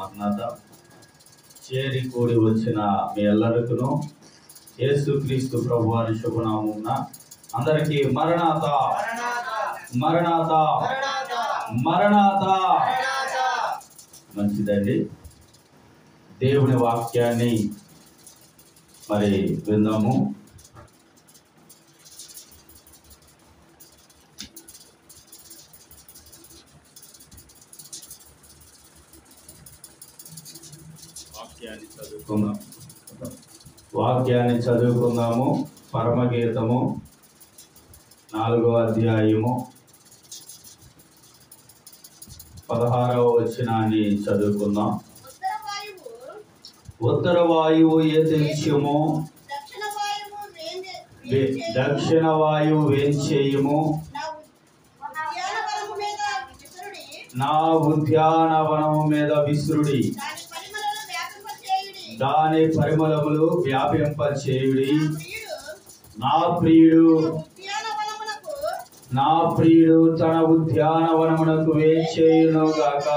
మరణాత చేరి కూడి వచ్చిన మీ ಎಲ್ಲರಿಗೂ యేసుక్రీస్తు ప్రభువారి శుభనామమున అందరికీ మరణాత మరణాత మరణాత. మంచిదండి. దేవుని వాక్యాన్ని మరి విందాము. వాక్యాన్ని చదువుకుందాము. పరమగీతము 4వ అధ్యాయము 16వ వచనాన్ని చదువుకుందాం. ఉత్తర వాయువు ఏ దేశము, దక్షిణ వాయువు వేంచేయము, నా ఉద్యానవనము మీద విసురుడి, దాని పరిమళములు వ్యాపింపచేయుడి. నా ప్రియుడు తన ఉద్యానవనమునకు వేంచేయును గాక,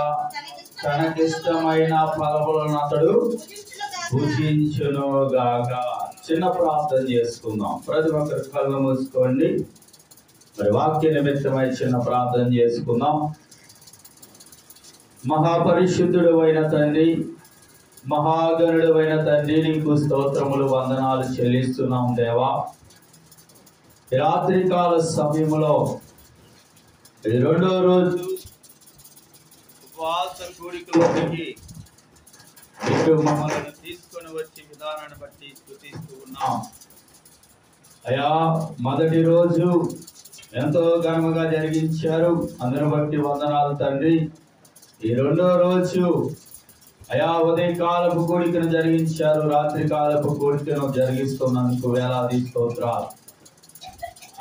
తనకిష్టమైన ఫలములను అతడు భుజించును గాక. చిన్న ప్రార్థన చేసుకుందాం. ప్రతి ఒక్కరు కళ్ళు మూసుకోండి. మరి వాక్య నిమిత్తమై చిన్న ప్రార్థన చేసుకుందాం. మహాపరిశుద్ధుడు అయిన తండ్రి, మహాగణుడు అయిన తండ్రి, నీకు స్తోత్రములు వందనాలు చెల్లిస్తున్నాం దేవా. రాత్రికాల సమయంలో రెండో రోజు ఉపవాస కూడికలోనికి ఇటు మమ్మల్ని తీసుకొని వచ్చే విధానాన్ని బట్టి స్తుతిస్తూ ఉన్నాం. అయా, మొదటి రోజు ఎంతో ఘనముగా జరిగించారు, అందరిని బట్టి వందనాలు తండ్రి. ఈ రెండో రోజు అయా ఉదయకాలపు కోడికను జరిగించారు, రాత్రి కాలపు కోడికను జరిగిస్తున్నందుకు వేలాది స్తోత్రాలు.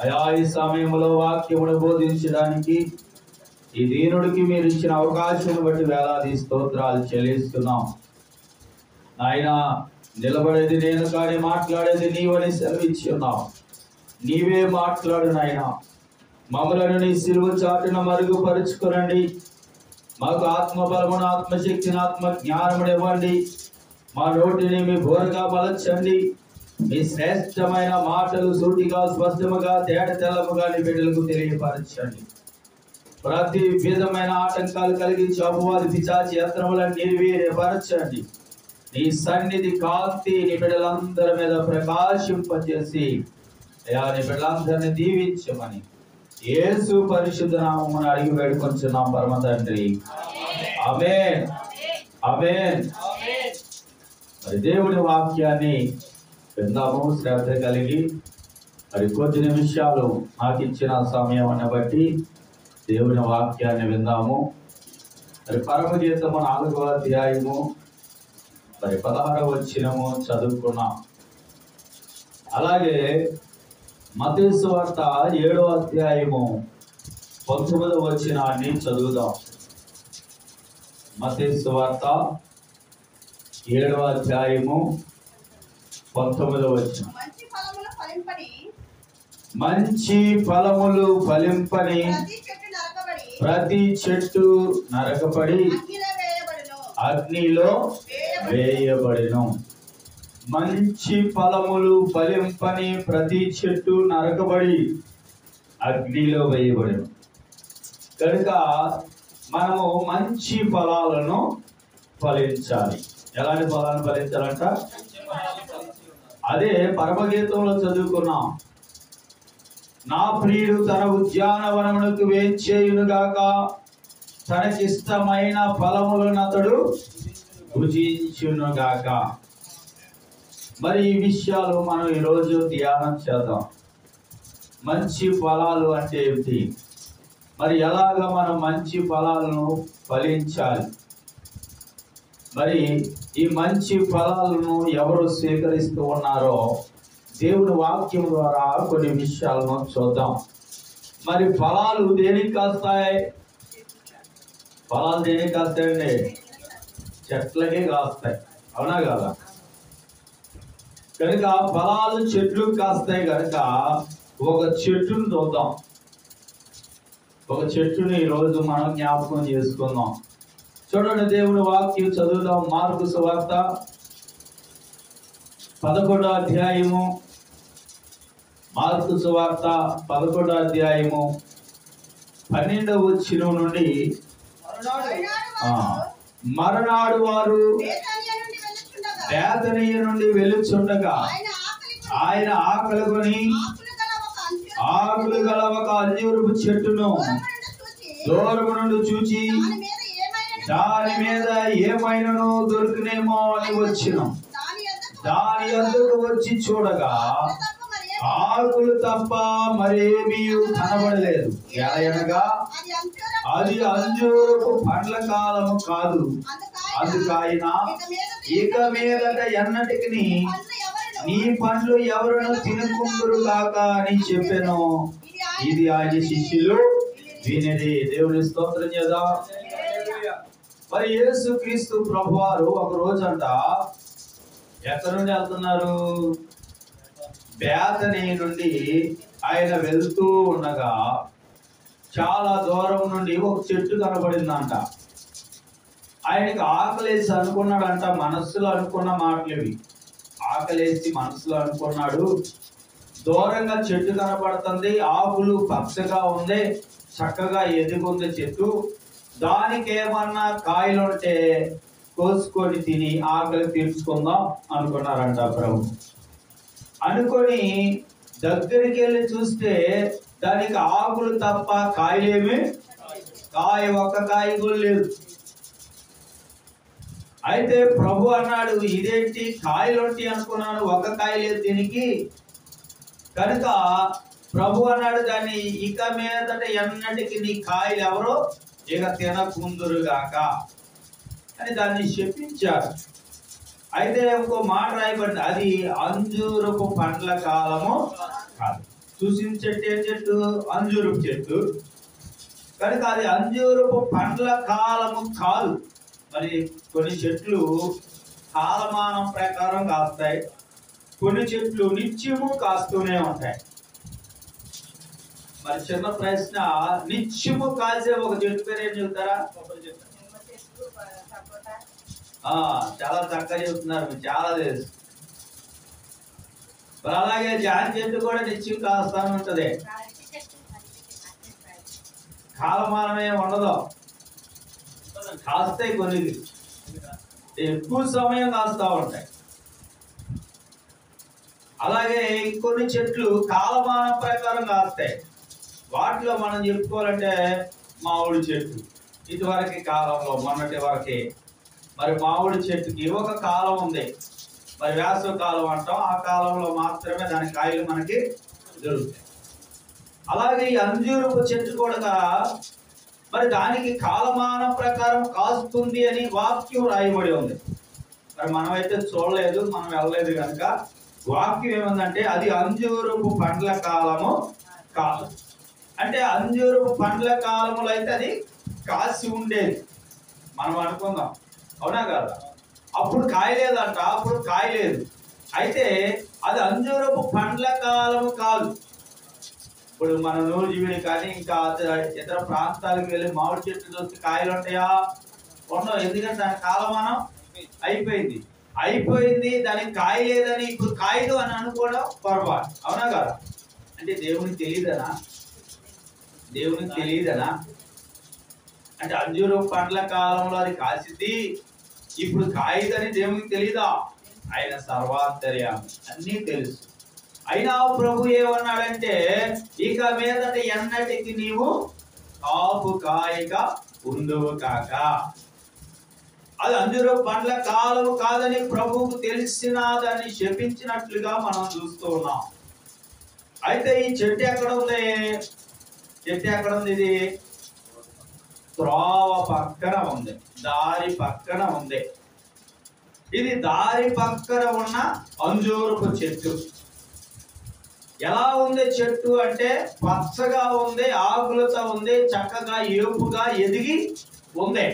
అయా, ఈ సమయంలో వాక్యమును బోధించడానికి ఈ దీనుడికి మీరు ఇచ్చిన అవకాశం బట్టి వేలాది స్తోత్రాలు చెల్లిస్తున్నాం. ఆయన నిలబడేది నేను కానీ మాట్లాడేది నీవని సెలవిచ్చి ఉన్నావు. నీవే మాట్లాడు నాయన. మమ్మలను నీ సిలువ చాటున మరుగుపరుచుకునండి. మాకు ఆత్మబలమును, ఆత్మశక్తిని, ఆత్మ జ్ఞానమును ఇవ్వండి. మా నోటిని మీ బోరగా బలచండి. మీ శ్రేష్టమైన మాటలు సూటిగా, స్పష్టముగా, తేట తెల్లముగా నీ బిడ్డలకు తెలియపరచండి. ప్రతి విధమైన ఆటంకాలు కలిగించి అపవాది పిశాచి యంత్రములను నిర్వీర్యపరచండి. నీ సన్నిధి కాంతి నీ బిడ్డలందరి మీద ప్రకాశింపచేసి అయా నీ బిడ్డలందరినీ దీవించమని యేసు పరిశుద్ధ నామమున అడిగి వేడుకొంచున్నాం పరమ తండ్రి. ఆమేన్, ఆమేన్. మరి దేవుని వాక్యాన్ని విందాము శ్రద్ధ కలిగి. మరి కొద్ది నిమిషాలు నాకు ఇచ్చిన సమయాన్ని బట్టి దేవుని వాక్యాన్ని విందాము. మరి పరమగీతము 4వ అధ్యాయము మరి 16వ వచనము చదువుకున్నాం. అలాగే మత్తయి సువార్త 7వ అధ్యాయము 19వ వచనాన్ని చదువుదాం. మత్తయి సువార్త 7వ అధ్యాయము 19వ వచనం. మంచి ఫలములు ఫలింపని ప్రతి చెట్టు నరకబడి అగ్నిలో వేయబడెను. మంచి ఫలములు ఫలింపని ప్రతి చెట్టు నరకబడి అగ్నిలో వేయబడెను. కనుక మనము మంచి ఫలాలను ఫలించాలి. ఎలాంటి ఫలాలను ఫలించాలంట? అదే పరమగీతంలో చదువుకున్నాం. నా ప్రియుడు తన ఉద్యానవనమునకు వేంచేయును గాక, తనకిష్టమైన ఫలములను అతడు భుజించును గాక. మరి ఈ విషయాలు మనం ఈరోజు ధ్యానం చేద్దాం. మంచి ఫలాలు అంటే ఏమిటి? మరి ఎలాగ మనం మంచి ఫలాలను ఫలించాలి? మరి ఈ మంచి ఫలాలను ఎవరు స్వీకరిస్తూ ఉన్నారో దేవుని వాక్యం ద్వారా కొన్ని విషయాలను చూద్దాం. మరి ఫలాలు దేనికి కాస్తాయి? ఫలాలు దేనికి కాస్తాయండి? చెట్లకే కాస్తాయి, అవునా కదా? కనుక ఫలాలు చెట్లు కాస్తాయి కనుక ఒక చెట్టును చూద్దాం. ఒక చెట్టుని ఈరోజు మనం జ్ఞాపకం చేసుకుందాం. చూడండి, దేవుని వాక్యం చదువుదాం. మార్కు సువార్త 11వ అధ్యాయము. మార్కు సువార్త 11వ అధ్యాయము 12వ వచనం నుండి. మరునాడు వారు బేతనియ నుండి వెళ్ళుచుండగా ఆయన ఆకలిగొని ఆకులు గల ఒక అంజూరపు చెట్టును దూరము నుండి చూచి దాని మీద ఏమైనాను దొరికినేమో అని వచ్చిన దాని యొద్దకు వచ్చి చూడగా ఆకులు తప్ప మరేమీ కనబడలేదు. అనగా అది అంజూరపు పండ్ల కాలము కాదు. అందుకైన ఇక మీదట ఎన్నటికి నీ పండ్లు ఎవరును తినుకుందురు కాక అని చెప్పాను. ఇది ఆయన శిష్యులు వినిది. దేవుని స్తోత్రం చేద్దాం. మరి యేసు క్రీస్తు ప్రభువారు ఒక రోజంట ఎక్కడి నుండి వెళ్తున్నారు? బేతనీ నుండి ఆయన వెళ్తూ ఉండగా చాలా దూరం నుండి ఒక చెట్టు కనబడిందంట. ఆయనకి ఆకలేసి అనుకున్నాడంట. మనస్సులో అనుకున్న మాటలు ఇవి. ఆకలేసి మనసులో అనుకున్నాడు. దూరంగా చెట్టు కనపడుతుంది, ఆకులు పచ్చగా ఉంది, చక్కగా ఎదుగుంది చెట్టు. దానికి ఏమన్నా కాయలుంటే కోసుకొని తిని ఆకలి తీర్చుకుందాం అనుకున్నారంట ప్రభు. అనుకొని దగ్గరికి వెళ్ళి చూస్తే దానికి ఆకులు తప్ప కాయలేమి, ఒక్క కాయ కూడా లేదు. అయితే ప్రభు అన్నాడు, ఇదేంటి కాయలుంటి అనుకున్నాను, ఒక కాయ లేదు దీనికి. కనుక ప్రభు అన్నాడు, దాన్ని ఇక మీదట ఎన్నటికి నీ కాయలు ఎవరో ఇక తినకుందురుగాక అని దాన్ని చెప్పించాడు. అయితే ఇంకో మాట రాయబడింది, అది అంజూరపు పండ్ల కాలము కాదు. చూసిన చెట్టు ఏ చెట్టు? అంజూరపు చెట్టు. కనుక అది అంజూరపు పండ్ల కాలము కాదు. మరి కొన్ని చెట్లు కాలమానం ప్రకారం కాస్తాయి, కొన్ని చెట్లు నిత్యము కాస్తూనే ఉంటాయి. మరి చిన్న ప్రశ్న, నిత్యము కాసే ఒక చెట్టు పేరు ఏం చెప్తారా? చాలా చక్కగా చెప్తున్నారు, మీరు చాలా తెలుసు. మరి అలాగే జాన్ చెట్టు కూడా నిత్యం కాస్తానే ఉంటది, కాలమానమే ఉండదు. కాస్తాయి, కొన్ని ఎక్కువ సమయం కాస్తా ఉంటాయి. అలాగే కొన్ని చెట్లు కాలమానం ప్రకారం కాస్తాయి. వాటిలో మనం చెప్పుకోవాలంటే మామిడి చెట్టు ఇదివరకు కాలంలో, మొన్నటి వరకే. మరి మామిడి చెట్టుకి ఒక కాలం ఉంది, మరి వేసవి కాలం అంటాం. ఆ కాలంలో మాత్రమే దాని కాయలు మనకి దొరుకుతాయి. అలాగే ఈ అంజూరపు చెట్టు కూడా మరి దానికి కాలమానం ప్రకారం కాస్తుంది అని వాక్యం రాయబడి ఉంది. మరి మనమైతే చూడలేదు, మనం వెళ్ళలేదు కనుక వాక్యం ఏముందంటే అది అంజూరపు పండ్ల కాలము కాదు. అంటే అంజూరపు పండ్ల కాలములో అయితే అది కాసి ఉండేది మనం అనుకుందాం, అవునా కదా? అప్పుడు కాయలేదంట, అప్పుడు కాయలేదు. అయితే అది అంజూరపు పండ్ల కాలము కాదు. ఇప్పుడు మన నూజివీడి కానీ ఇంకా ఇతర ప్రాంతాలకు వెళ్ళి మామిడి చెట్లు చూస్తే కాయలు ఉంటాయా? ఉండవు. ఎందుకంటే దాని కాలమానం అయిపోయింది, దానికి కాయ లేదని ఇప్పుడు కాయదు అని అనుకోవడం పొరపాటు, అవునా కదా? అంటే దేవునికి తెలియదనా? అంటే అంజూరపు పండ్ల కాలంలో అది కాసింది, ఇప్పుడు కాయదని దేవునికి తెలీదా? ఆయన సర్వాంతర్యామి, అన్నీ తెలుసు. అయినా ప్రభు ఏమన్నాడంటే, ఇక మీదట ఎన్నటికి నీవు కాపు కాయక ఉండువు కాక. అది అంజూరపు పండ్ల కాలము కాదని ప్రభువుకు తెలిసిన దాన్ని శపించినట్లుగా మనం చూస్తూ ఉన్నాం. అయితే ఈ చెట్టు ఎక్కడ ఉంది? ఇది త్రోవ పక్కన ఉంది, దారి పక్కన ఉంది. ఇది దారి పక్కన ఉన్న అంజూరపు చెట్టు. ఎలా ఉంది చెట్టు అంటే పచ్చగా ఉంది, ఆకులతో ఉంది, చక్కగా ఏపుగా ఎదిగి ఉంది.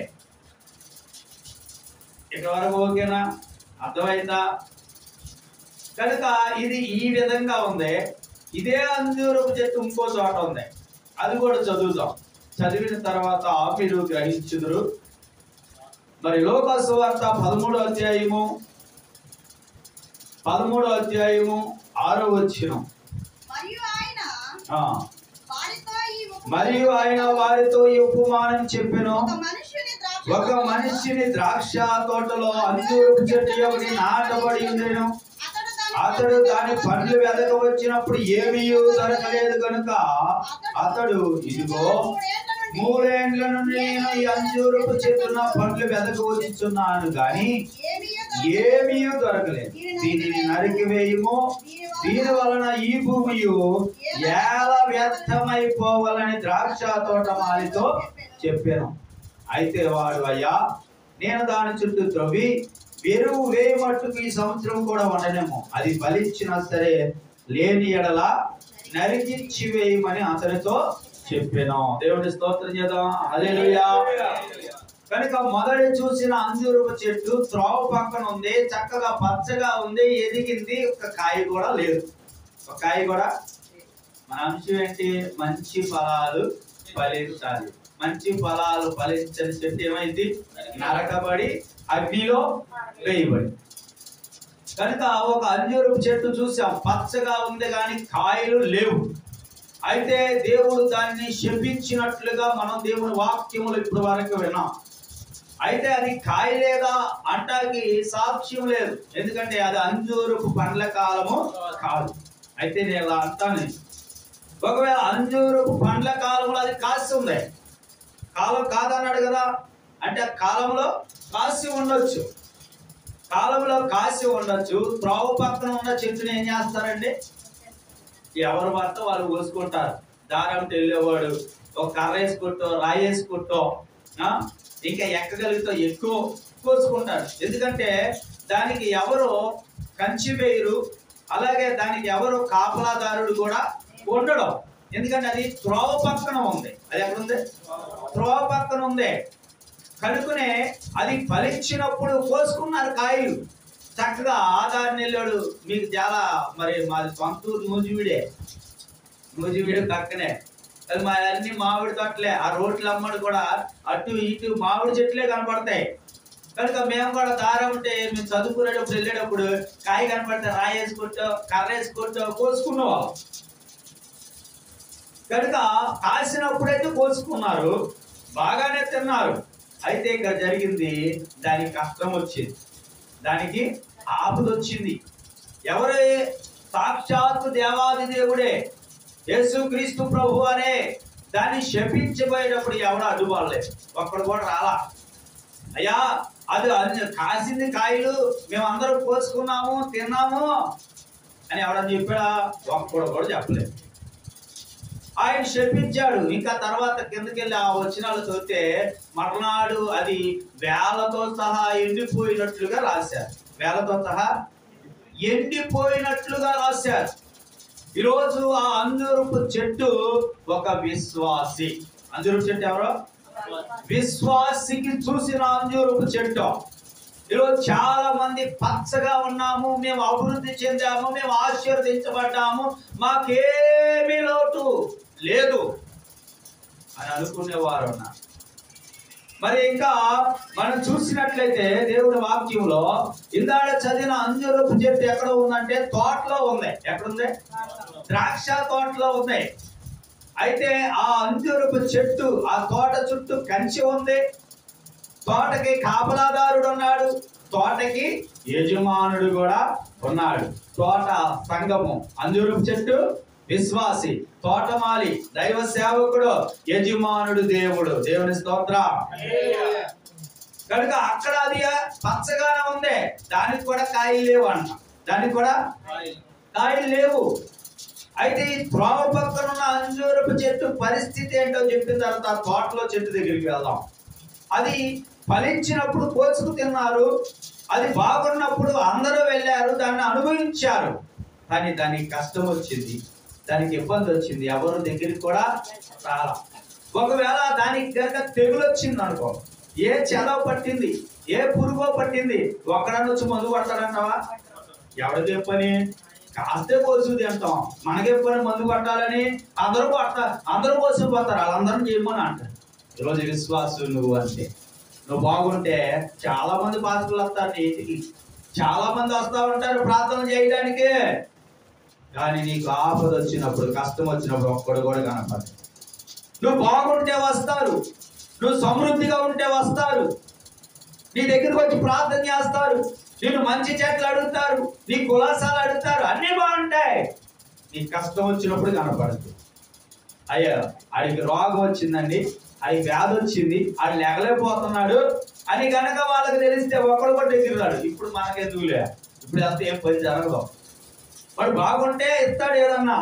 ఇక్కడ వరకు ఓకేనా? అర్థమైందా? కనుక ఇది ఈ విధంగా ఉంది. ఇదే అంజూరపు చెట్టు ఇంకో చోట ఉంది, అది కూడా చదువుతాం. చదివిన తర్వాత మీరు గ్రహించుదురు. మరి లూకా సువార్త 13వ అధ్యాయము 6వ వచనం. మరియు ఆయన వారితో ఈ ఉపమానం చెప్పెను. ఒక మనిషిని ద్రాక్ష తోటలో అంజూరపు చెట్టు ఒకటి నాటబడి ఉండెను. అతడు దాని పండ్లు వెదక వచ్చినప్పుడు ఏమీ దొరకలేదు కనుక అతడు, ఇదిగో 3 ఏండ్ల నుండి నేను ఈ అంజూరపు చెట్టున పండ్లు వెదక వచ్చుచున్నాను గాని ఏమీ దొరకలేదు. దీనిని నరికివేయుము, దీని వలన ఈ భూమి ఎలా వ్యర్థమైపోవాలని ద్రాక్ష తోటమాలితో చెప్పాను. అయితే వాడు, అయ్యా, నేను దాని చుట్టూ త్రవ్వి ఎరువు వేయమట్టుకు ఈ సంవత్సరం కూడా ఉండనేమో, అది ఫలించినా సరే, లేని ఎడల నరికించి వేయమని అతనితో చెప్పాను. దేవుడి స్తోత్రం చేద్దాం. హల్లెలూయా. కనుక మొదటి చూసిన అంజూరపు చెట్టు త్రోవ పక్కన ఉంది, చక్కగా పచ్చగా ఉంది, ఎదిగింది, ఒక కాయ కూడా లేదు. ఒక కాయ కూడా. మన అంశం ఏంటి? మంచి ఫలాలు ఫలించాలి. మంచి ఫలాలు ఫలించని చెట్టు ఏమైంది? నరకబడి అగ్నిలో వేయబడి. కనుక ఒక అంజూరపు చెట్టు చూసాం, పచ్చగా ఉంది కానీ కాయలు లేవు. అయితే దేవుడు దాన్ని శపించినట్లుగా మనం దేవుని వాక్యములు ఇప్పుడు వరకు విన్నాం. అయితే అది కాయ లేదా అంటానికి సాక్ష్యం లేదు, ఎందుకంటే అది అంజూరపు పండ్ల కాలము కాదు. అయితే నేను ఇలా అంటాను, ఒకవేళ అంజూరపు పండ్ల కాలంలో అది కాసి ఉంది, కాలం కాదన్నాడు కదా, అంటే కాలంలో కాసి ఉండొచ్చు. కాలంలో కాసి ఉండొచ్చు. త్రోవ పక్కన ఉన్న చెట్టుని ఏం చేస్తారండి? ఎవరు పడితే వాళ్ళు కోసుకుంటారు. దారంతో వెళ్ళేవాడు ఒక కర్ర వేసుకుంటో, రాయి వేసుకుంటో, ఇంకా ఎక్కగలిగితే ఎక్కువ కోసుకుంటాడు. ఎందుకంటే దానికి ఎవరు కంచి వేయరు, అలాగే దానికి ఎవరు కాపలాదారుడు కూడా ఉండడం. ఎందుకంటే అది త్రోవ పక్కన ఉంది. అది ఎక్కడుంది? త్రోవ పక్కన ఉంది. కనుకనే అది ఫలించినప్పుడు కోసుకున్నారు కాయలు. చక్కగా ఆధారణ వెళ్ళాడు. మీకు చాలా మరి మాది సొంతూరు నూజివీడే పక్కనే. అది మా అన్ని మామిడి తోటలే. ఆ రోడ్లు అమ్మడు కూడా అటు ఇటు మామిడి చెట్లే కనపడతాయి. కనుక మేము కూడా దారం ఉంటే మేము చదువుకునేటప్పుడు వెళ్ళేటప్పుడు కాయ కనపడితే రాయి వేసుకుంటూ, కర్ర వేసుకుంటూ కోసుకున్నాం. కనుక కాసినప్పుడైతే కోసుకున్నారు, బాగానే తిన్నారు. అయితే ఇక్కడ జరిగింది, దానికి కష్టం వచ్చింది, దానికి ఆపద వచ్చింది. ఎవరే? సాక్షాత్తు దేవాది దేవుడే, యేసుక్రీస్తు ప్రభు అనే దాన్ని శపించబోయేటప్పుడు ఎవరు అడ్డుపడలేదు. ఒక్కడు కూడా రాలా. అయ్యా, అది కాసింది కాయలు మేమందరం కోసుకున్నాము, తిన్నాము అని ఎవడని చెప్పాడా? ఒక్కడు కూడా చెప్పలేదు. ఆయన శపించాడు. ఇంకా తర్వాత కిందకెళ్ళి ఆ వచనాలు చదివితే మర్నాడు అది వేలతో సహా ఎండిపోయినట్లుగా రాశారు. వేలతో సహా ఎండిపోయినట్లుగా రాశారు. ఈరోజు ఆ అంజూరపు చెట్టు ఒక విశ్వాసి. అంజూరపు చెట్టు ఎవరో? విశ్వాసికి చూసిన అంజూరపు చెట్టు. ఈరోజు చాలా మంది పచ్చగా ఉన్నాము, మేము అభివృద్ధి చెందాము, మేము ఆశీర్వదించబడ్డాము, మాకేమీ లోటు లేదు అని అనుకునేవారు ఉన్నారు. మరి ఇంకా మనం చూసినట్లయితే దేవుడి వాక్యంలో ఇందాక చదివిన అంజూరపు చెట్టు ఎక్కడ ఉందంటే తోటలో ఉంది. ఎక్కడుంది? ద్రాక్ష తోటలో ఉంది. అయితే ఆ అంజూరపు చెట్టు, ఆ తోట చుట్టూ కంచె ఉంది. తోటకి కాపలాదారుడు ఉన్నాడు, తోటకి యజమానుడు కూడా ఉన్నాడు. తోట సంఘము, అంజూరపు చెట్టు విశ్వాసి, తోటమాలి దైవ సేవకుడు, యజమానుడు దేవుడు. దేవుని స్తోత్రం. కనుక అక్కడ అది పచ్చగానే ఉంది, దానికి కూడా కాయలు లేవు అంట. దానికి కూడా కాయలు లేవు. అయితే ఈ త్రోవ పక్కన ఉన్న అంజూరపు చెట్టు పరిస్థితి ఏంటో చెప్పిన తర్వాత తోటలో చెట్టు దగ్గరికి వెళ్దాం. అది ఫలించినప్పుడు కోసుకు తిన్నారు, అది బాగున్నప్పుడు అందరూ వెళ్ళారు, దాన్ని అనుభవించారు. కానీ దానికి కష్టం వచ్చింది, దానికి ఇబ్బంది వచ్చింది, ఎవరు దగ్గరికి కూడా రాలా. ఒకవేళ దానికి కనుక తెగులు వచ్చింది అనుకో, ఏ చెదవ పట్టింది, ఏ పురుగో పట్టింది, ఒక్కడన్నా వచ్చి మందు పడతాడంటావా? ఎవరికి పని? కాస్తే కోసుది అంటాం. మనకేం పని మందు పట్టాలని? అందరూ కోసుకుపోతారు, వాళ్ళందరూ చేయమని అంటారు. ఈరోజు విశ్వాసం నువ్వు అంతే. నువ్వు బాగుంటే చాలా మంది పాస్టర్లు వస్తారు నీ ఇంటికి, చాలా మంది వస్తూ ఉంటారు ప్రార్థన చేయడానికి. కానీ నీకు ఆపద వచ్చినప్పుడు, కష్టం వచ్చినప్పుడు ఒక్కడు కూడా కనపడదు. నువ్వు బాగుంటే వస్తారు, నువ్వు సమృద్ధిగా ఉంటే వస్తారు, నీ దగ్గరకు వచ్చి ప్రార్థన చేస్తారు, నిన్ను మంచి చెట్లు అడుగుతారు, నీ కులాసాలు అడుగుతారు, అన్నీ బాగుంటాయి. నీ కష్టం వచ్చినప్పుడు కనపడదు. అయ్యా ఆడికి రోగం వచ్చిందండి, ఆడికి వ్యాధి వచ్చింది, ఆడు లేగలేకపోతున్నాడు అని కనుక వాళ్ళకి తెలిస్తే ఒక్కడు కూడా దగ్గర. ఇప్పుడు మనకెందుకులే, ఇప్పుడు అంత ఏం పని జరగదు. వాడు బాగుంటే ఇస్తాడు ఏదన్నా.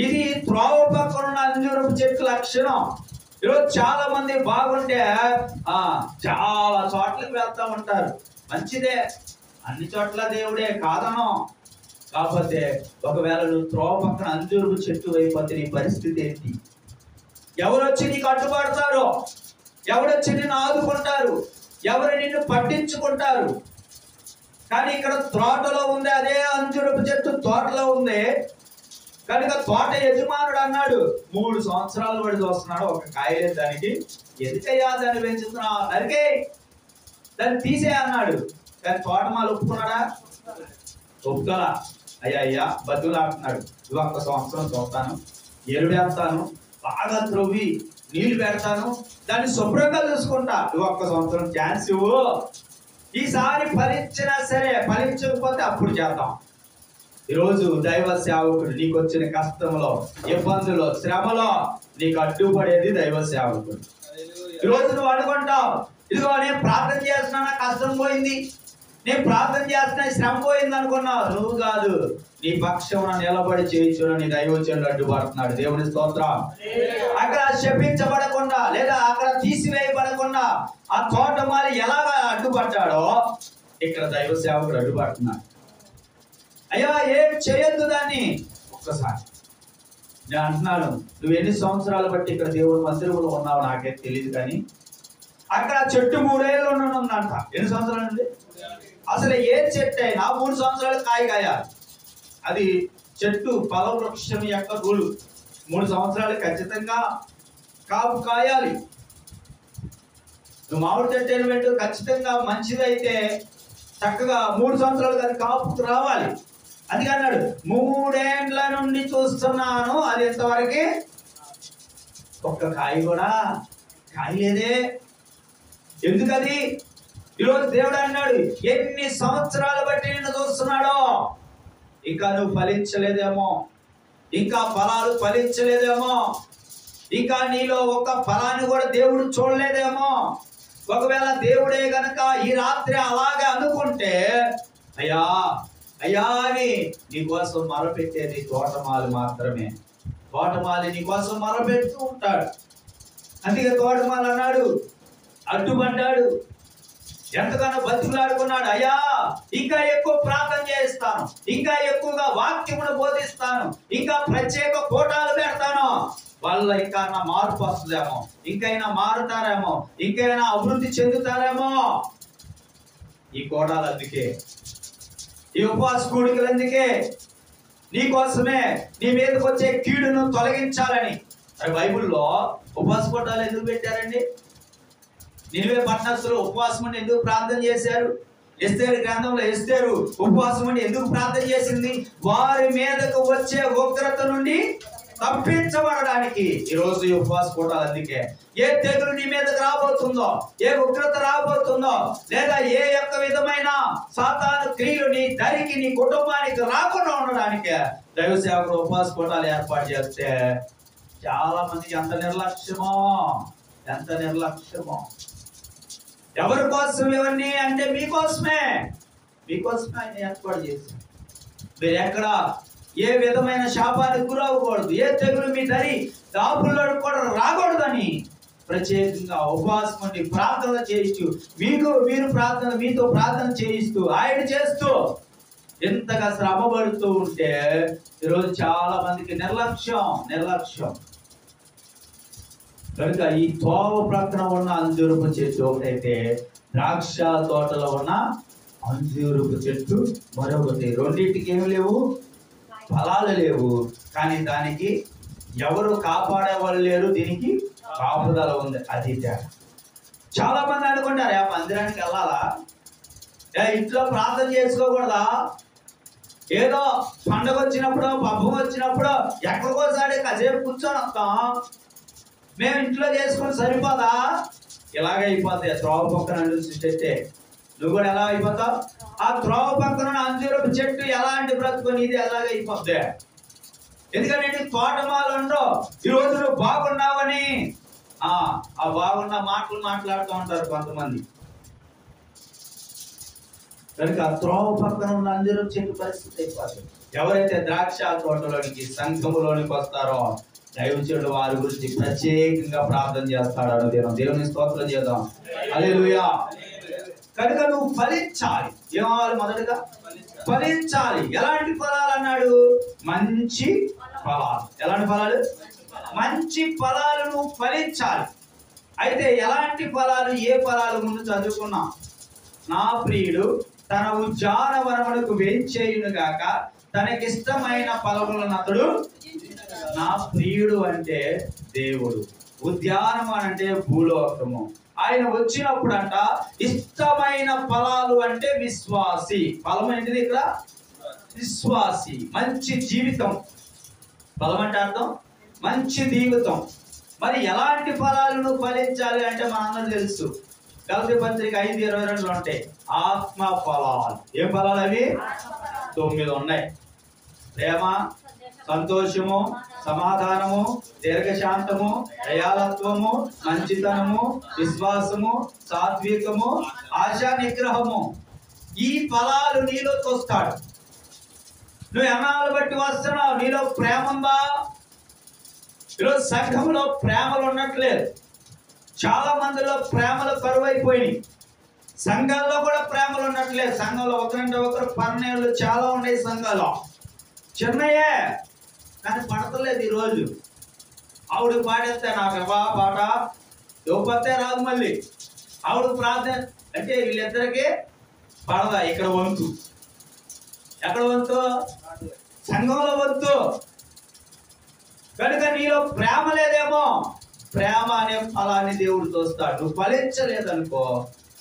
ఇది త్రోవ పక్కన ఉన్న అంజూరపు చెట్టు లక్షణం. ఈరోజు చాలా మంది బాగుంటే చాలా చోట్లకి వెళ్తా ఉంటారు. మంచిదే, అన్ని చోట్ల దేవుడే కాదనం. కాకపోతే ఒకవేళ నువ్వు త్రోవ పక్కన అంజూరపు చెట్టు అయిపోతే నీ పరిస్థితి ఏంటి? ఎవరొచ్చి నీకు అడ్డుపడతారో, ఎవరొచ్చి నిన్ను ఆదుకుంటారు, ఎవరు నిన్ను పట్టించుకుంటారు? కానీ ఇక్కడ తోటలో ఉంది, అదే అంజూరపు చెట్టు తోటలో ఉంది కనుక తోట యజమానుడు అన్నాడు, 3 సంవత్సరాలు పడి చూస్తున్నాడు, ఒక కాయలేదు దానికి, ఎందుకయ్యా దాన్ని పెంచుతున్నావు, నరికే దాన్ని తీసే అన్నాడు. కానీ తోటమాలు ఒప్పుకున్నాడా? ఒప్పుకోలా. అయ్యా బతులాడుతున్నాడు, ఇవి 1 సంవత్సరం చూస్తాను, ఎరువేస్తాను, బాగా త్రవ్వి నీళ్లు పెడతాను, దాన్ని శుభ్రంగా చూసుకుంటా, ఇవి 1 సంవత్సరం ఛాన్స్ ఇవ్వు, ఈసారి ఫలించినా సరే, ఫలించకపోతే అప్పుడు చేద్దాం. ఈరోజు దైవ సేవకుడు నీకు వచ్చిన కష్టంలో, ఇబ్బందులో, శ్రమలో నీకు అడ్డుపడేది దైవ సేవకుడు. ఈరోజు నువ్వు అనుకుంటావు, ఇదిగో నేను ప్రార్థన చేస్తున్నా కష్టం పోయింది, నేను ప్రార్థన చేస్తున్నా శ్రమ పోయింది అనుకున్నావు. నువ్వు కాదు, నీ పక్షమున నిలబడి చేయించును నీ దైవజనుడు అడ్డుపడుతున్నాడు. దేవుని స్తోత్రం. అక్కడ శపించబడకుండా లేదా అక్కడ తీసివేయబడకుండా ఆ తోటమాలి ఎలాగా అడ్డుపడ్డాడో ఇక్కడ దైవ సేవకుడు అడ్డుపడుతున్నాడు. అయ్యా ఏం చేయొద్దు దాన్ని. ఒక్కసారి నేను అంటున్నాను, నువ్వు ఎన్ని సంవత్సరాలు బట్టి ఇక్కడ దేవుడి మందిరంలో ఉన్నావు నాకైతే తెలియదు, కానీ అక్కడ చెట్టు 3 ఏళ్ళు ఉందంట. ఎన్ని సంవత్సరాలు అండి? అసలు ఏ చెట్టు అయినా 3 సంవత్సరాలు కాయాలి. అది చెట్టు ఫల వృక్షం యొక్క రూలు. 3 సంవత్సరాలు ఖచ్చితంగా కాపు కాయాలి. నువ్వు మామిడి చెట్టు అయిన పెట్టు, ఖచ్చితంగా మంచిదైతే చక్కగా 3 సంవత్సరాలు అది కాపుకు రావాలి. అందుకే అన్నాడు, 3 ఏండ్ల నుండి చూస్తున్నాను, అది ఎంతవరకు ఒక్క కాయ కూడా కాయలేదే. ఎందుకది? ఈరోజు దేవుడు అన్నాడు, ఎన్ని సంవత్సరాలు బట్టి నిన్ను చూస్తున్నాడో, ఇంకా నువ్వు ఫలించలేదేమో, ఇంకా ఫలాలు ఫలించలేదేమో, ఇంకా నీలో ఒక ఫలాన్ని కూడా దేవుడు చూడలేదేమో. ఒకవేళ దేవుడే గనక ఈ రాత్రి అలాగే అనుకుంటే, అయ్యా అయ్యా అని నీకోసం మొరపెట్టేది తోటమాలి మాత్రమే. తోటమాలి నీకోసం మొరపెడుతూ ఉంటాడు. అందుకే తోటమాలి అన్నాడు, అడ్డుపడ్డాడు, ఎంతగానో బతికులాడుకున్నాడు. అయ్యా ఇంకా ఎక్కువ ప్రార్థన చేస్తాను, ఇంకా ఎక్కువగా వాక్యమును బోధిస్తాను, ఇంకా ప్రత్యేక కోటాలు పెడతాను, వాళ్ళ ఇంకా నా మార్పు వస్తుందేమో, ఇంకైనా మారుతారేమో, ఇంకైనా అభివృద్ధి చెందుతారేమో. ఈ కోటాలు అందుకే, ఈ ఉపవాస కూడికలు అందుకే, నీకోసమే, నీ మీదకి వచ్చే కీడును తొలగించాలని. మరి బైబిల్లో ఉపవాస కోటాలు ఎందుకు పెట్టారండి? నినివే పట్టణస్తులు ఉపవాసం ఉండి ఎందుకు ప్రార్థన చేశారు? ఎస్తేరు గ్రంథంలో ఎస్తేరు ఉపవాసం ఉండి ఎందుకు ప్రార్థన చేసింది? వారి మీదకు వచ్చే ఉగ్రత నుండి తప్పించబడడానికి. ఈరోజు ఈ ఉపవాస కోటాలు అందుకే. ఏ తెగులు నీ మీదకు రాబోతుందో, ఏ ఉగ్రత రాబోతుందో, లేదా ఏ యొక్క విధమైన సాతాను క్రియలు నీ దరికి, నీ కుటుంబానికి రాకుండా ఉండడానికే దైవ సేవకుడు ఉపవాస కోటాలు ఏర్పాటు చేస్తే చాలా మందికి ఎంత నిర్లక్ష్యమో, ఎంత నిర్లక్ష్యమో. ఎవరి కోసం ఇవన్నీ అంటే మీకోసమే, మీకోసమే ఆయన ఏర్పాటు చేశారు. మీరు ఎక్కడ ఏ విధమైన శాపానికి గురవ్వకూడదు, ఏ తెగులు మీ దరి దాపుల్లో కూడా రాకూడదని ప్రత్యేకంగా ఉపవాసం ఉండి ప్రార్థన చేయిస్తూ, మీరు ప్రార్థన, మీతో ప్రార్థన చేయిస్తూ, ఆయన చేస్తూ ఎంతగా శ్రమ పడుతూ ఉంటే ఈరోజు చాలా మందికి నిర్లక్ష్యం. కనుక ఈ తోవ ప్రక్కన ఉన్న అంజూరపు చెట్టు ఒకటైతే, ద్రాక్ష తోటలో ఉన్న అంజూరపు చెట్టు మరొకటి. రెండింటికి ఏమి లేవు, ఫలాలు లేవు, కానీ దానికి ఎవరు కాపాడే వాళ్ళు లేరు, దీనికి కాపుదల ఉంది. అది తేడా. చాలా మంది అనుకుంటారు మందిరానికి వెళ్ళాలా, ఇంట్లో ప్రార్థన చేసుకోకూడదా, ఏదో పండగ వచ్చినప్పుడు పబ్బం వచ్చినప్పుడు ఎక్కడికోసారి కాసేపు కూర్చొని వస్తాం, మేము ఇంట్లో చేసుకుని సరిపోదా? ఇలాగే అయిపోతాయి. త్రోవ పక్కన చెట్టే నువ్వు కూడా ఎలా అయిపోతావు? ఆ త్రోవ పక్కన అంజూరపు చెట్టు ఎలాంటి బ్రతుకుని ఇది ఎలాగే అయిపోద్ది. ఎందుకంటే నీకు తోటమాలు ఉండవు. ఈరోజు నువ్వు బాగున్నావని ఆ బాగున్న మాటలు మాట్లాడుతూ ఉంటారు కొంతమంది. కనుక ఆ త్రోవ పక్కన ఉన్న అంజూరపు చెట్టు పరిస్థితి అయిపోతుంది. ఎవరైతే ద్రాక్ష తోటలోనికి సంఘములోనికి వస్తారో దైవజనుడు వారి గురించి ప్రత్యేకంగా ప్రార్థన చేస్తాడు అనుదినం. దేవుని స్తోత్రం చేద్దాం. హల్లెలూయా. కనుక నువ్వు ఫలించాలి. ఏమవ్వాలి? మొదటిగా ఫలించాలి. ఎలాంటి ఫలాలు అన్నాడు? మంచి ఫలాలు. ఎలాంటి ఫలాలు? మంచి ఫలాలు నువ్వు ఫలించాలి. అయితే ఎలాంటి ఫలాలు, ఏ ఫలాలు ముందు చదువుకున్నాం. నా ప్రియుడు తన ఉద్యానవనమునకు వేంచేయును గాక, తనకిష్టమైన ఫలములను అతడు. నా ప్రియుడు అంటే దేవుడు, ఉద్యానవనం అంటే భూలోకము. ఆయన వచ్చినప్పుడు అంట ఇష్టమైన ఫలాలు అంటే విశ్వాసి. ఫలం ఏంటిది ఇక్కడ? విశ్వాసి. మంచి జీవితం. ఫలం అంటే అర్థం మంచి జీవితం. మరి ఎలాంటి ఫలాలను ఫలించాలి అంటే మనందరూ తెలుసు. గలతీ పత్రిక 5:22 ఉంటాయి ఆత్మ ఫలాలు. ఏం ఫలాలు అవి? 9 ఉన్నాయి. ప్రేమ, సంతోషము, సమాధానము, దీర్ఘశాంతము, దయాళత్వము, మంచితనము, విశ్వాసము, సాత్వికము, ఆశా నిగ్రహము. ఈ ఫలాలు నీలో తోస్తాడు. నువ్వు ఎన్నాళ్ళు బట్టి వస్తున్నావు? నీలో ప్రేమ ఉందా? ఈరోజు సంఘంలో ప్రేమలు ఉండట్లేదు. చాలా మందిలో ప్రేమలు కరువైపోయినాయి. సంఘాల్లో కూడా ప్రేమలు ఉండట్లేదు. సంఘంలో ఒకరంటే ఒకరు పర్ణేళ్ళు చాలా ఉన్నాయి. సంఘాల్లో చిన్నయే కానీ పడతలేదు. ఈరోజు ఆవిడ పాడేస్తే నాకు ఇవ్వా పాట ఇవ్వతే రాదు. మళ్ళీ ఆవిడ ప్రార్థన అంటే వీళ్ళిద్దరికి పడదా. ఇక్కడ వంతు. ఎక్కడ వంతు? సంఘంలో వంతు. కనుక నీలో ప్రేమ లేదేమో. ప్రేమ అనే ఫలాన్ని దేవుడు చూస్తాడు. నువ్వు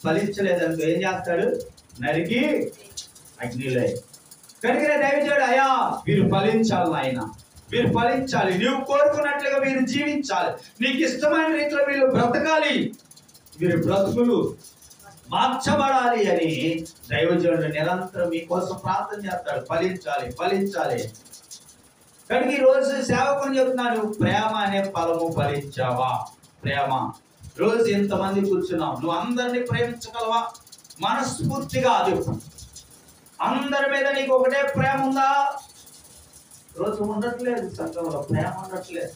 ఫలించలేదనుకో ఏం చేస్తాడు? నరికి అగ్నిలే. కనుక దైవజనుడు అయ్యా వీరు ఫలించాలి నాయన, వీరు ఫలించాలి, నీవు కోరుకున్నట్లుగా వీరు జీవించాలి, నీకు ఇష్టమైన రీతిలో వీళ్ళు బ్రతకాలి, వీరి బ్రతుకులు మార్చబడాలి అని దైవజనుడు నిరంతరం మీకోసం ప్రార్థన చేస్తాడు. ఫలించాలి, ఫలించాలి. కనుక ఈ రోజు సేవకుని చెప్తున్నాను, ప్రేమ అనే ఫలము ఫలించావా? ప్రేమ. రోజు ఇంతమంది కూర్చున్నావు, నువ్వు అందరినీ ప్రేమించగలవా? మనస్ఫూర్తిగా అది అందరి మీద నీకు ఒకటే ప్రేమ ఉందా? రోజు ఉండట్లేదు. సంఘంలో ప్రేమ ఉండట్లేదు.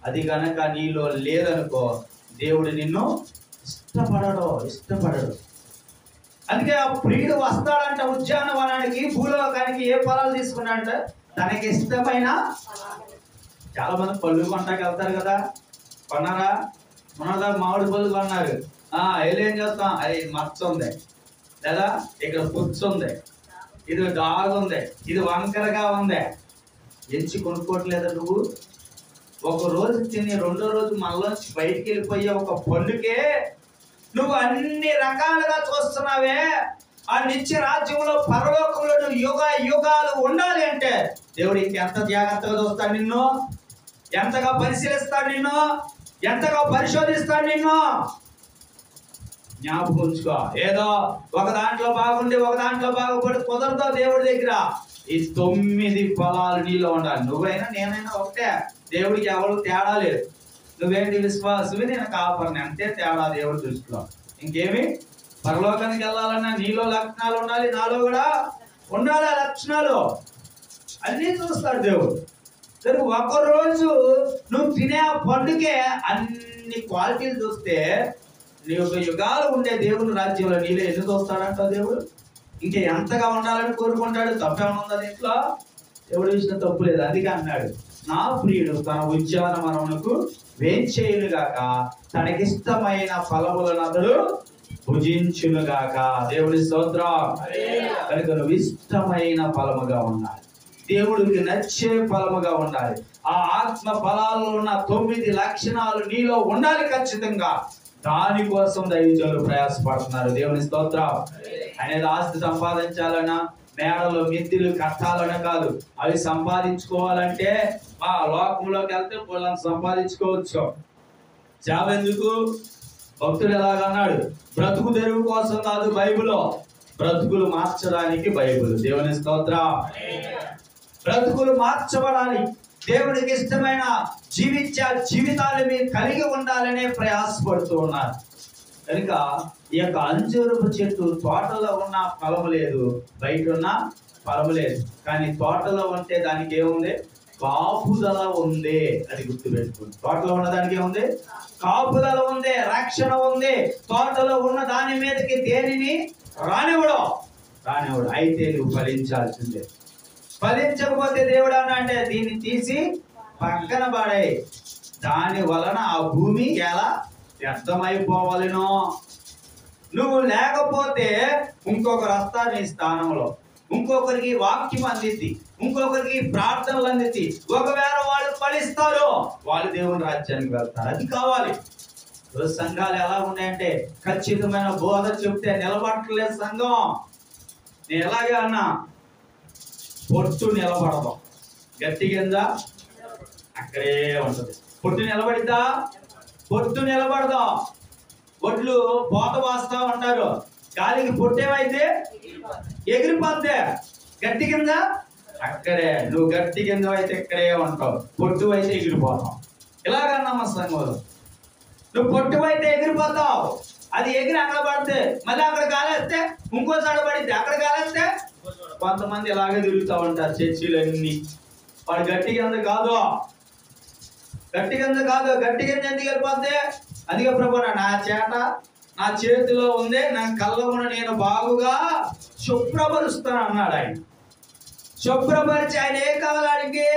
అది కనుక నీలో లేదనుకో దేవుడు నిన్ను ఇష్టపడడు. అందుకే ఆ ప్రియుడు వస్తాడంట ఉద్యానవనానికి, భూలోకానికి. ఏ ఫలాలు తీసుకున్నాడంట? తనకి ఇష్టమైన. చాలా మంది పళ్ళు కొంటాకి వెళ్తారు కదా, కొన్నారా? మొన్నదా మామిడి పళ్ళు కొన్నారు. వెళ్ళి ఏం చేస్తాం? అది మచ్చ ఉంది, లేదా ఇక్కడ పుచ్చు ఉంది, ఇది డాగ్ ఉంది, ఇది వంకరగా ఉంది, ఎంచి కొనుక్కోవట్లేదా నువ్వు? ఒక రోజు తిని రెండో రోజు మనలోంచి బయటికి వెళ్ళిపోయే ఒక పండుకే నువ్వు అన్ని రకాలుగా చూస్తున్నావే. ఆ నిత్య రాజ్యంలో పరలోకంలో నువ్వు యుగాలు ఉండాలి అంటే దేవుడు ఇంకెంత జాగ్రత్తగా చూస్తాడు నిన్ను, ఎంతగా పరిశీలిస్తాడు నిన్ను, ఎంతగా పరిశోధిస్తాడు నిన్ను. జ్ఞాపకం ఉంచుకో. ఏదో ఒక దాంట్లో బాగుండి ఒక దాంట్లో బాగుపడి కుదరదో దేవుడి దగ్గర. ఈ 9 ఫలాలు నీలో ఉండాలి. నువ్వైనా నేనైనా ఒకటే. దేవుడికి ఎవరు తేడా లేదు. నువ్వేంటి విశ్వాసవి, నేను కాపరిని, అంతే తేడా దేవుడి దృష్టిలో. ఇంకేమి? పరలోకానికి వెళ్ళాలన్నా నీలో లక్షణాలు ఉండాలి, నాలో కూడా ఉండాలి. ఆ లక్షణాలు అన్నీ చూస్తాడు దేవుడు. ఒకరోజు నువ్వు తినే ఆ పండుగే అన్ని క్వాలిటీలు చూస్తే నీ యొక్క యుగాలు ఉండే దేవుని రాజ్యంలో నీలో ఎన్ని చూస్తాడంట దేవుడు. ఇంకా ఎంతగా ఉండాలని కోరుకుంటాడు. తప్పేమన్నా ఉందా దీంట్లో? దేవుడు ఇచ్చిన తప్పు లేదు. అందుకే అన్నాడు, నా ప్రియుడు తన ఉద్యానవనమునకు వేంచేయునుగాక, తనకిష్టమైన ఫలములను అతడు భుజించునుగాక. దేవుడి స్తోత్రం. కనుక నువ్వు ఇష్టమైన ఫలముగా ఉండాలి, దేవుడికి నచ్చే ఫలముగా ఉండాలి. ఆ ఆత్మ ఫలాల్లో ఉన్న 9 లక్షణాలు నీలో ఉండాలి ఖచ్చితంగా. దానికోసం దైవజనులు ప్రయాసపడుతున్నారు. దేవుని స్తోత్రం. అనేది ఆస్తి సంపాదించాలన్నా, మేడలు మిద్దిలు కట్టాలన్నా కాదు. అవి సంపాదించుకోవాలంటే ఆ లోకంలోకి వెళ్తే వాళ్ళని సంపాదించుకోవచ్చు. చావెందుకు? భక్తుడు ఎలాగన్నాడు, బ్రతుకు తెరువు కోసం కాదు బైబిల్, బ్రతుకులు మార్చడానికి బైబిల్. దేవుని స్తోత్రం. బ్రతుకులు మార్చబడాలి, దేవుడికి ఇష్టమైన జీవితాలు మీరు కలిగి ఉండాలనే ప్రయాసపడుతూ ఉన్నారు. కనుక ఈ యొక్క అంజూరపు చెట్టు తోటలో ఉన్న ఫలము లేదు, బయట ఉన్న ఫలము లేదు. కానీ తోటలో ఉంటే దానికి ఏముంది? కాపుదల ఉంది. అది గుర్తుపెట్టుకోండి. తోటలో ఉన్న దానికి ఏముంది? కాపుదల ఉంది, రక్షణ ఉంది. తోటలో ఉన్న దాని మీదకి దేనిని రానివ్వడు. అయితే నువ్వు ఫలించాల్సిందే. ఫలించకపోతే దేవుడు అంటే దీన్ని తీసి పక్కన పడే, దాని వలన ఆ భూమి ఎలా వ్యర్థమైపోవాలినో. నువ్వు లేకపోతే ఇంకొకరు వస్తారు నీ స్థానంలో, ఇంకొకరికి వాక్యం అందిద్ది, ఇంకొకరికి ప్రార్థనలు అందిద్ది. ఒకవేళ వాళ్ళు ఫలిస్తారు, వాళ్ళు దేవుని రాజ్యానికి వెళ్తారు. అది కావాలి. సంఘాలు ఎలా ఉన్నాయంటే ఖచ్చితమైన బోధ చెప్తే నిలబడట్లేదు సంఘం. నేను ఎలాగే అన్నా, పొట్టు నిలబడదాం, గట్టి కింద అక్కడే ఉంటది. పొట్టు నిలబడిద్దా? పొట్టు నిలబడదాం. పొట్లు పోత వాస్తా ఉంటారు, గాలికి పొట్టేమైతే ఎగిరిపోద్దే. గట్టి కింద అక్కడే, నువ్వు గట్టి కింద అయితే ఇక్కడే ఉంటావు, పొట్టు అయితే ఎగిరిపోతావు. ఇలాగన్నా మా సంఘంలో, నువ్వు పొట్టు అయితే ఎగిరిపోతావు. అది ఎగిరి అక్కడ పడితే మళ్ళీ అక్కడ గాలేస్తే ఇంకోసారి పడితే అక్కడ గాలేస్తే కొంతమంది ఇలాగే తిరుగుతూ ఉంటారు చర్చిలన్నీ. వాడు గట్టి కింద కాదు, గట్టి కింద ఎందుకు వెళ్ళిపోతే? అందుకే ప్రభు నా చేతిలో ఉంది, నా కళ్ళమును నేను బాగుగా శుభ్రపరుస్తాను అన్నాడు ఆయన. శుభ్రపరిచి ఆయన ఏం కావాలి? ఆయనకి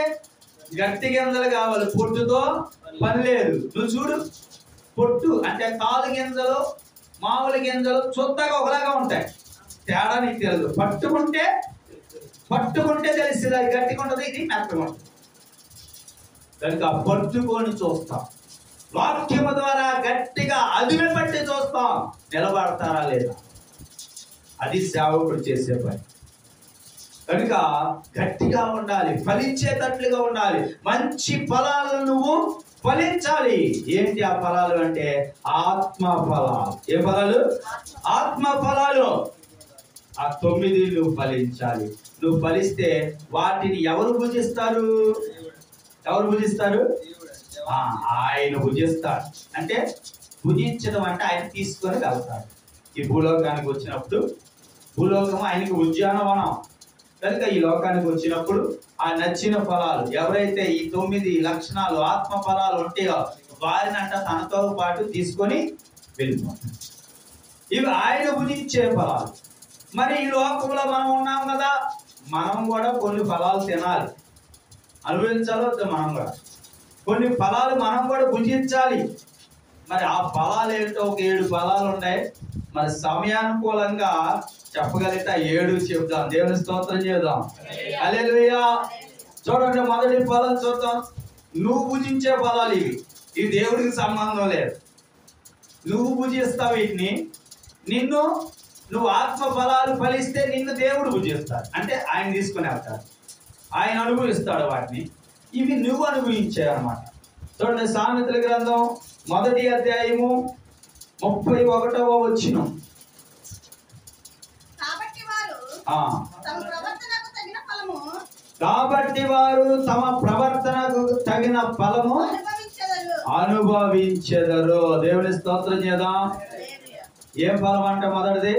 గట్టి గింజలు కావాలి, పొట్టుతో పని లేదు. నువ్వు చూడు, పొట్టు అంటే తాలు గింజలు, మామూలు గింజలు చుత్తగా ఒకలాగా ఉంటాయి, తేడా నీకు తెలియదు. పట్టుకుంటే తెలిసింది అది గట్టిగా ఉంటుంది, ఇది మెత్తగా ఉంటుంది. కనుక పట్టుకొని చూస్తాం, వాక్యము ద్వారా గట్టిగా అదిమి పట్టి చూస్తాం, నిలబడతారా లేదా. అది సేవకుడు చేసే పని. కనుక గట్టిగా ఉండాలి, ఫలించేటట్లుగా ఉండాలి. మంచి ఫలాలను నువ్వు ఫలించాలి. ఏంటి ఆ ఫలాలు అంటే? ఆత్మ ఫలాలు. ఏ ఫలాలు? ఆత్మ ఫలాలు. ఆ 9 నువ్వు ఫలించాలి. నువ్వు ఫలిస్తే వాటిని ఎవరు భుజిస్తారు? ఆయన భుజిస్తాడు. అంటే భుజించడం అంటే ఆయన తీసుకొని వెళ్తాడు. ఈ భూలోకానికి వచ్చినప్పుడు, భూలోకం ఆయనకి ఉద్యానవనం కనుక ఈ లోకానికి వచ్చినప్పుడు ఆ నచ్చిన ఫలాలు, ఎవరైతే ఈ 9 లక్షణాలు ఆత్మ ఫలాలు ఉంటాయో వారిని తనతో పాటు తీసుకొని వెళ్ళిపోతాడు. ఇవి ఆయన భుజించే ఫలాలు. మరి ఈ లోకంలో మనం ఉన్నాం కదా, మనం కూడా కొన్ని ఫలాలు తినాలి, అనుభవించాలో మనం కూడా కొన్ని ఫలాలు మనం కూడా భుజించాలి. మరి ఆ ఫలాలు ఏంటో ఒక 7 ఫలాలు ఉన్నాయి. మరి సమయానుకూలంగా చెప్పగలిగితే 7 చెప్దాం. దేవుని స్తోత్రం చేద్దాం. హల్లెలూయా. చూడండి, మొదటి ఫలం చూద్దాం. నువ్వు భుజించే ఫలాలు ఇవి దేవుడికి సంబంధం లేదు. నువ్వు భుజిస్తావు వీటిని. నువ్వు ఆత్మ ఫలాలు ఫలిస్తే నిన్ను దేవుడు భుజిస్తాడు. అంటే ఆయన తీసుకుని వెళ్తాడు, ఆయన అనుభవిస్తాడు వాటిని. ఇవి నువ్వు అనుభవించావు అన్నమాట. చూడండి, సామెతల గ్రంథం 1వ అధ్యాయము 31వ వచనం. కాబట్టి వారు తమ ప్రవర్తనకు తగిన ఫలము అనుభవించెదరు. దేవుని స్తోత్రం చేద్దాం. ఏం ఫలం అంటే? మొదటిది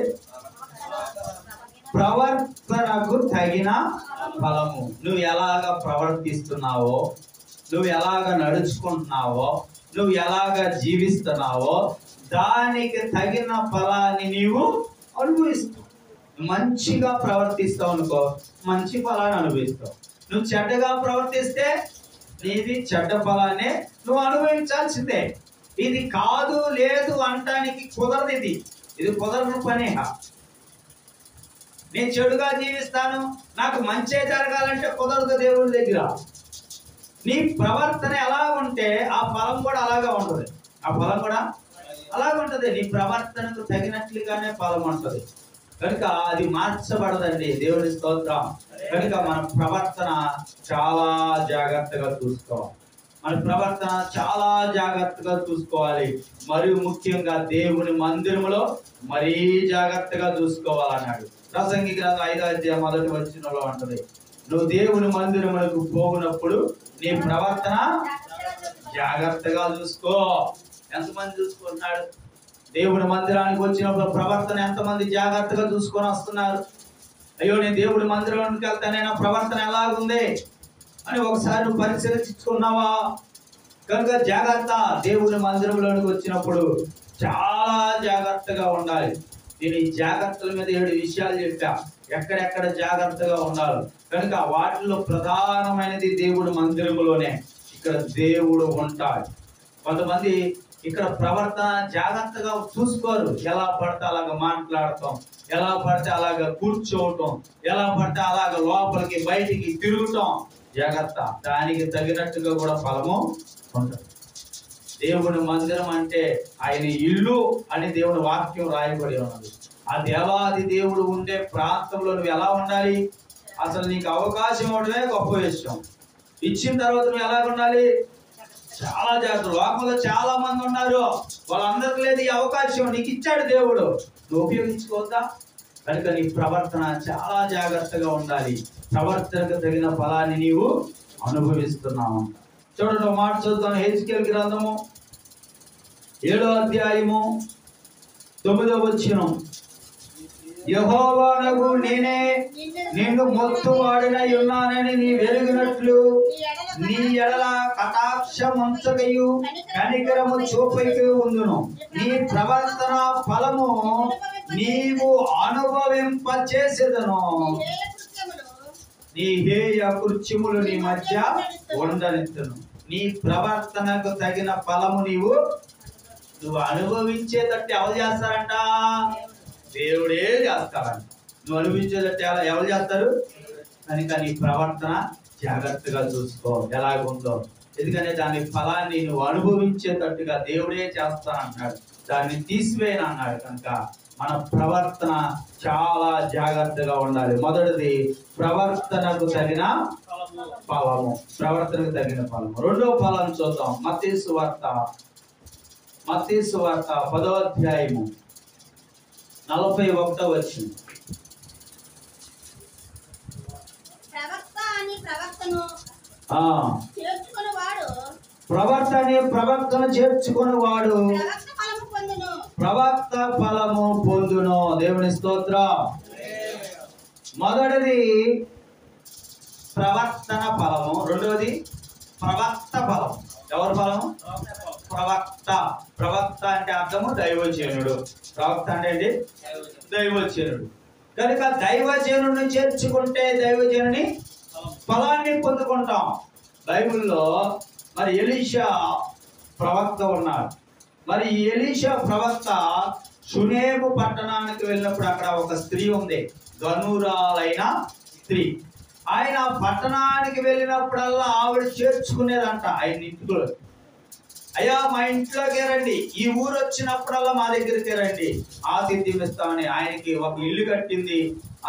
ప్రవర్తనకు తగిన ఫలము. నువ్వు ఎలాగ ప్రవర్తిస్తున్నావో, నువ్వు ఎలాగ నడుచుకుంటున్నావో, నువ్వు ఎలాగ జీవిస్తున్నావో దానికి తగిన ఫలాన్ని నీవు అనుభవిస్తావు. మంచిగా ప్రవర్తిస్తావు అనుకో, మంచి ఫలాన్ని అనుభవిస్తావు. నువ్వు చెడ్డగా ప్రవర్తిస్తే నీది చెడ్డ ఫలాన్ని నువ్వు అనుభవించాల్సిందే. ఇది కాదు లేదు అంటానికి కుదరదు. ఇది కుదరని పనే. నేను చెడుగా జీవిస్తాను, నాకు మంచి జరగాలంటే కుదరదు దేవుడి దగ్గర. నీ ప్రవర్తన ఎలా ఉంటే ఆ ఫలం కూడా అలాగే ఉంటుంది. ఆ ఫలం కూడా అలాగుంటది. నీ ప్రవర్తనకు తగినట్లుగానే ఫలం ఉంటుంది. కనుక అది మార్చబడదండి. దేవుని స్తోత్రం. కనుక మన ప్రవర్తన చాలా జాగ్రత్తగా చూసుకోవాలి. మన ప్రవర్తన చాలా జాగ్రత్తగా చూసుకోవాలి. మరియు ముఖ్యంగా దేవుని మందిరములో మరీ జాగ్రత్తగా చూసుకోవాలన్నాడు. ప్రసంగి గ్రంథం 5వ అధ్యాయం 1వ వచనంలో ఉంటది, నువ్వు దేవుని మందిరములకు పోగునప్పుడు నీ ప్రవర్తన జాగ్రత్తగా చూసుకో. ఎంతమంది చూసుకుంటున్నాడు? దేవుని మందిరానికి వచ్చినప్పుడు ప్రవర్తన ఎంతమంది జాగ్రత్తగా చూసుకొని వస్తున్నారు? అయ్యో, నేను దేవుడి మందిరానికి వెళ్తానే నా ప్రవర్తన ఎలాగుంది అని ఒకసారి నువ్వు పరిశీలించుకున్నావా? కనుక జాగ్రత్త. దేవుని మందిరంలోనికి వచ్చినప్పుడు చాలా జాగ్రత్తగా ఉండాలి. నేను ఈ జాగ్రత్తల మీద 7 విషయాలు చెప్పా, ఎక్కడెక్కడ జాగ్రత్తగా ఉండాలి. కనుక వాటిలో ప్రధానమైనది దేవుడి మందిరంలోనే. ఇక్కడ దేవుడు ఉంటాడు. కొంతమంది ఇక్కడ ప్రవర్తన జాగ్రత్తగా చూసుకోరు. ఎలా పడితే అలాగ మాట్లాడటం, ఎలా పడితే అలాగ కూర్చోవటం, ఎలా పడితే అలాగ లోపలికి బయటికి తిరుగుతాం. జాగ్రత్త. దానికి తగినట్టుగా కూడా ఫలము ఉంటుంది. దేవుని మందిరం అంటే ఆయన ఇల్లు అని దేవుని వాక్యం రాయబడి ఉన్నది. ఆ దేవాది దేవుడు ఉండే ప్రాంతంలో నువ్వు ఎలా ఉండాలి? అసలు నీకు అవకాశం ఇవ్వడమే గొప్ప విషయం. ఇచ్చిన తర్వాత నువ్వు ఎలా ఉండాలి? చాలా జాగ్రత్త. లోకంలో చాలా మంది ఉన్నారు, వాళ్ళందరికీ లేదు ఈ అవకాశం. నీకు ఇచ్చాడు దేవుడు, నువ్వు ఉపయోగించుకోవద్దా? కనుక నీ ప్రవర్తన చాలా జాగ్రత్తగా ఉండాలి. ప్రవర్తనకు తగిన ఫలాన్ని నీవు అనుభవిస్తున్నావు. చూడండి, మాట చూద్దాం. హెజ్కేలు గ్రంథము 7వ అధ్యాయము 9వ వచనం, యెహోవానగు నేనే నిన్ను మొత్తు వాడినై ఉన్నానని నీ వెలుగునట్లు నీ ఎడల కటాక్షముంచకయు కనికరము చూపకయు ఉండును. నీ ప్రవర్తన ఫలము నీవు అనుభవింపచేసేదను. నీ హేయ కృత్యములు నీ మధ్య ఉండనిత్తును. నీ ప్రవర్తనకు తగిన ఫలము నువ్వు అనుభవించేటట్టు ఎవరు చేస్తారంట? దేవుడే చేస్తారంట. నువ్వు అనుభవించేటట్టు ఎవరు చేస్తారు? కనుక నీ ప్రవర్తన జాగ్రత్తగా చూసుకో ఎలాగుందో. ఎందుకంటే దాని ఫలాన్ని నువ్వు అనుభవించేటట్టుగా దేవుడే చేస్తానంటున్నాడు, దాన్ని తీసివేయనన్నాడు. కనుక మన ప్రవర్తన చాలా జాగ్రత్తగా ఉండాలి. మొదటిది ప్రవర్తనకు తగిన ఫలము. ప్రవర్తనకు తగిన ఫలము. రెండో ఫలం చూద్దాం. మత్తయి సువార్త 10వ అధ్యాయము 41వ వచనం. ప్రవక్తను చేర్చుకుని వాడు ప్రవక్త ఫలము పొందును. దేవుని స్తోత్రం. మొదటిది ప్రవర్తన ఫలము, రెండవది ప్రవక్త ఫలము. ఎవరి ఫలము? ప్రవక్త అంటే అర్థము దైవజనుడు. ప్రవక్త అంటే ఏంటి? దైవజనుడు. కనుక దైవజనుడిని చేర్చుకుంటే దైవజనుని ఫలాన్ని పొందుకుంటాం. బైబిల్లో మరి ఎలీషా ప్రవక్త ఉన్నాడు. మరి ఎలీషా ప్రవక్త షునేము పట్టణానికి వెళ్ళినప్పుడు అక్కడ ఒక స్త్రీ ఉంది, గనురాలైన స్త్రీ. ఆయన పట్టణానికి వెళ్ళినప్పుడల్లా ఆవిడ చేర్చుకునేదంట ఆయన ఇంట్లో. అయ్యా, మా ఇంట్లోకే రండి, ఈ ఊరు వచ్చినప్పుడల్లా మా దగ్గరికి రండి, ఆతిథ్యం ఇస్తామని. ఆయనకి ఒక ఇల్లు కట్టింది,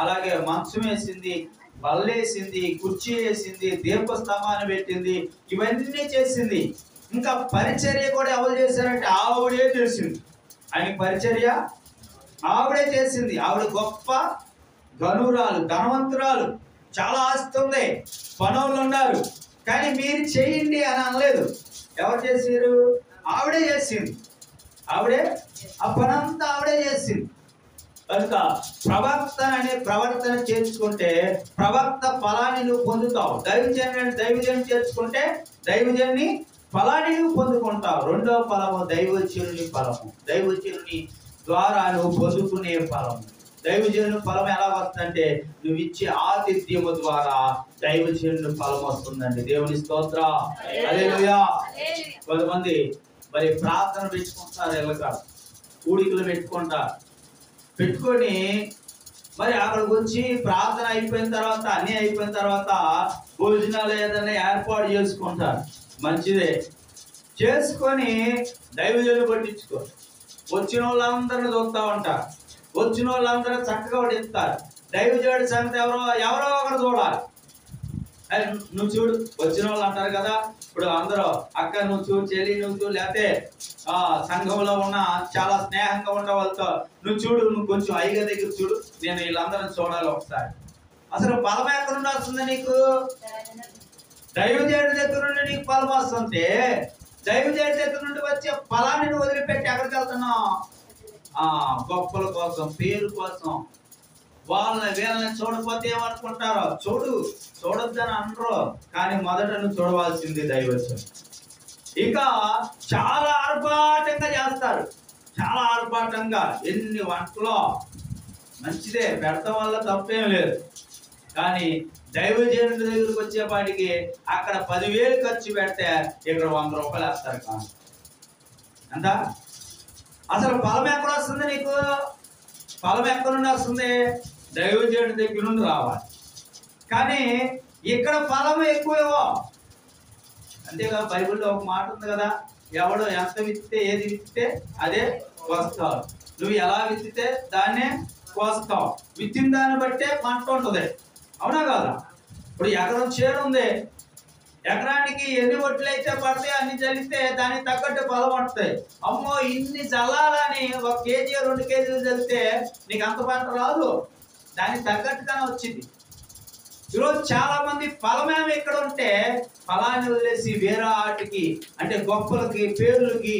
అలాగే మంచం వేసింది, బల్లేసింది, కుర్చీ వేసింది, దీపస్తంభాన్ని పెట్టింది, ఇవన్నీ చేసింది. ఇంకా పరిచర్య కూడా ఎవరు చేశారంటే ఆవిడే చేసింది. ఆయన పరిచర్య ఆవిడే చేసింది. ఆవిడ గొప్ప గనురాలు, ధనవంతురాలు, చాలా ఆస్తి ఉంది, పనులు ఉన్నారు. కానీ మీరు చేయండి అని అనలేదు. ఎవరు చేసారు? ఆవిడే చేసింది. ఆవిడే ఆ పనంతా ఆవిడే చేసింది. కనుక ప్రవక్త అనే ప్రవర్తన చేర్చుకుంటే ప్రవక్త ఫలాన్ని నువ్వు పొందుతావు. దైవజనుని చేర్చుకుంటే దైవజనుని ఫలాన్ని నువ్వు పొందుకుంటావు. రెండవ ఫలము దైవజనుని ఫలము. దైవజనుని ద్వారా నువ్వు పొందుకునే ఫలము. దైవజనుని ఫలం ఎలా వస్తుందంటే నువ్వు ఇచ్చే ఆతిథ్యము ద్వారా దైవజనుని ఫలం వస్తుందండి. దేవుని స్తోత్రం. హల్లెలూయా. కొంతమంది మరి ప్రార్థన పెట్టుకుంటారు, ఎలాగా కూడికలు పెట్టుకొని మరి అక్కడికి వచ్చి ప్రార్థన అయిపోయిన తర్వాత, అన్నీ అయిపోయిన తర్వాత భోజనాలు ఏదైనా ఏర్పాటు చేసుకుంటారు. మంచిదే, చేసుకొని దైవజనులు పట్టించుకో. వచ్చిన వాళ్ళందరినీ చూస్తా ఉంటారు. వచ్చిన వాళ్ళందరూ చక్కగా వడ్డిస్తారు. దైవజనుడి సంగతి ఎవరో ఒకరు చూడాలి. నువ్వు చూడు, వచ్చిన వాళ్ళు అంటారు కదా, ఇప్పుడు అందరూ అక్క నువ్వు చూడు, చెల్లి నువ్వు చూడు, లేకపోతే సంఘంలో ఉన్న చాలా స్నేహంగా ఉన్న వాళ్ళతో నువ్వు చూడు, నువ్వు కొంచెం అయ్యగా దగ్గర చూడు, నేను వీళ్ళందరిని చూడాలి ఒకసారి. అసలు బలం ఎక్కడ ఉండాల్సింది నీకు? దైవజనుడి దగ్గర నుండి నీకు బలం వస్తుంటే దైవజనుడి దగ్గర నుండి వచ్చే ఫలాన్ని వదిలిపెట్టి ఎక్కడికి వెళ్తున్నావు? గొప్పల కోసం, పేరు కోసం. వీళ్ళని చూడకపోతే ఏమనుకుంటారో, చూడొద్దని అనరు, కానీ మొదట నువ్వు చూడవలసింది దైవజనుడు. ఇక చాలా ఆర్భాటంగా చేస్తారు, చాలా ఆర్భాటంగా. ఎన్ని వంటలో మంచిదే, పెడతాం వల్ల తప్పేం లేదు. కానీ దైవజనుడి దగ్గరికి వచ్చేపాటికి అక్కడ 10,000 ఖర్చు పెడితే ఇక్కడ 100 రూపాయలు వేస్తారు. కానీ అంత అసలు ఫలం ఎక్కడ వస్తుంది నీకు? ఫలం ఎక్కడ నుండి వస్తుంది? దైవజనుడి దగ్గర నుండి రావాలి. కానీ ఇక్కడ ఫలం ఎక్కువేవో. అంతేగా బైబిల్లో ఒక మాట ఉంది కదా, ఎవడు ఎంత విత్తితే, ఏది విత్తితే అదే కోస్తావు. నువ్వు ఎలా విత్తితే దాన్నే కోస్తావు. విత్తిన దాన్ని బట్టే పంట ఉంటుంది, అవునా కాదా? ఇప్పుడు ఎకరం చేను ఉంది, ఎకరానికి ఎన్ని ఒట్లు అయితే పడితే అన్ని చల్లితే దానికి తగ్గట్టు ఫలం పడుతుంది. అమ్మో ఇన్ని చల్లాలని 1 కేజీ 2 కేజీలు చల్లితే నీకు అంత పంట రాదు, దానికి తగ్గట్టుగానే వచ్చింది. ఈరోజు చాలా మంది ఫలమేమి ఇక్కడ ఉంటే ఫలాన్ని వదిలేసి వేరే వాటికి, అంటే గొప్పలకి, పేర్లకి,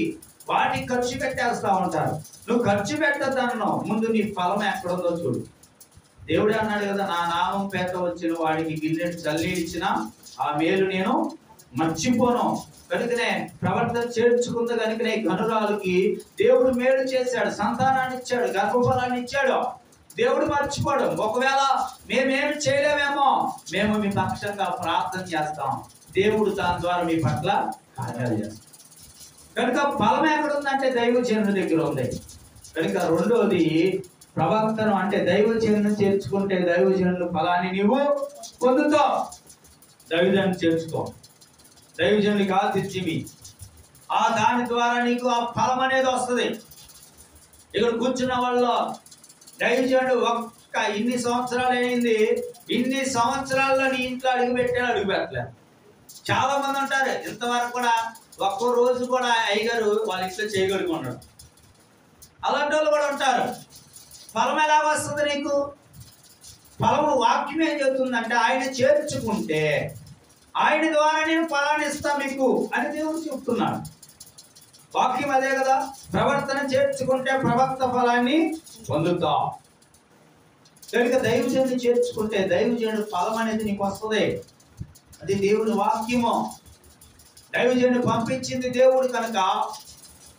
వాటికి ఖర్చు పెట్టేస్తా ఉంటారు. నువ్వు ఖర్చు పెట్టద్దన్నావు, ముందు నీ ఫలం ఎక్కడుందో చూడు. దేవుడే అన్నాడు కదా, నా నామం పేట వచ్చిన వాడికి గిన్నెడు చల్లి ఇచ్చిన ఆ మేలు నేను మర్చిపోను. కనుకనే ప్రవర్తన చేర్చుకుంది కనుకనే గనురాలకి దేవుడు మేలు చేశాడు, సంతానాన్ని ఇచ్చాడు, గర్భఫలాన్ని ఇచ్చాడు. దేవుడు మర్చిపోడు. ఒకవేళ మేమేమి చేయలేమేమో, మేము మీ పక్షంగా ప్రార్థన చేస్తాం, దేవుడు దాని ద్వారా మీ పట్ల కార్యాలు చేస్తాం. కనుక ఫలం ఎక్కడుందంటే దైవజనుడి దగ్గర ఉంది. కనుక రెండోది ప్రవక్తను, అంటే దైవజనుని చేర్చుకుంటే దైవజనుడు ఫలాన్ని నీవు పొందుతావు. దైవజనుని చేర్చుకో, దైవజనుడికి ఆతిథ్యమి, దాని ద్వారా నీకు ఆ ఫలం అనేది వస్తుంది. ఇక్కడ కూర్చున్న వాళ్ళు దైవజనుడు ఇన్ని సంవత్సరాలు అయింది, ఇన్ని సంవత్సరాల్లో నీ ఇంట్లో అడుగు పెట్టలేదు. చాలా మంది ఉంటారు ఇంతవరకు కూడా ఒక్క రోజు కూడా అయ్యగారు వాళ్ళ ఇంట్లో చేయగలిగి ఉండడు. అలాంటి వాళ్ళు కూడా ఉంటారు. ఫలం ఎలా వస్తుంది నీకు? ఫలము వాక్యం ఏం చెబుతుందంటే ఆయన చేర్చుకుంటే ఆయన ద్వారా నేను ఫలాన్ని ఇస్తా మీకు అని దేవుడు చెప్తున్నాడు. వాక్యం అదే కదా, ప్రవర్తన చేర్చుకుంటే ప్రవక్త ఫలాన్ని పొందుతా. కనుక దైవజనుడిని చేర్చుకుంటే దైవజనుడు ఫలం అనేది నీకు వస్తుంది. అది దేవుని వాక్యము. దైవజనుడు పంపించింది దేవుడు కనుక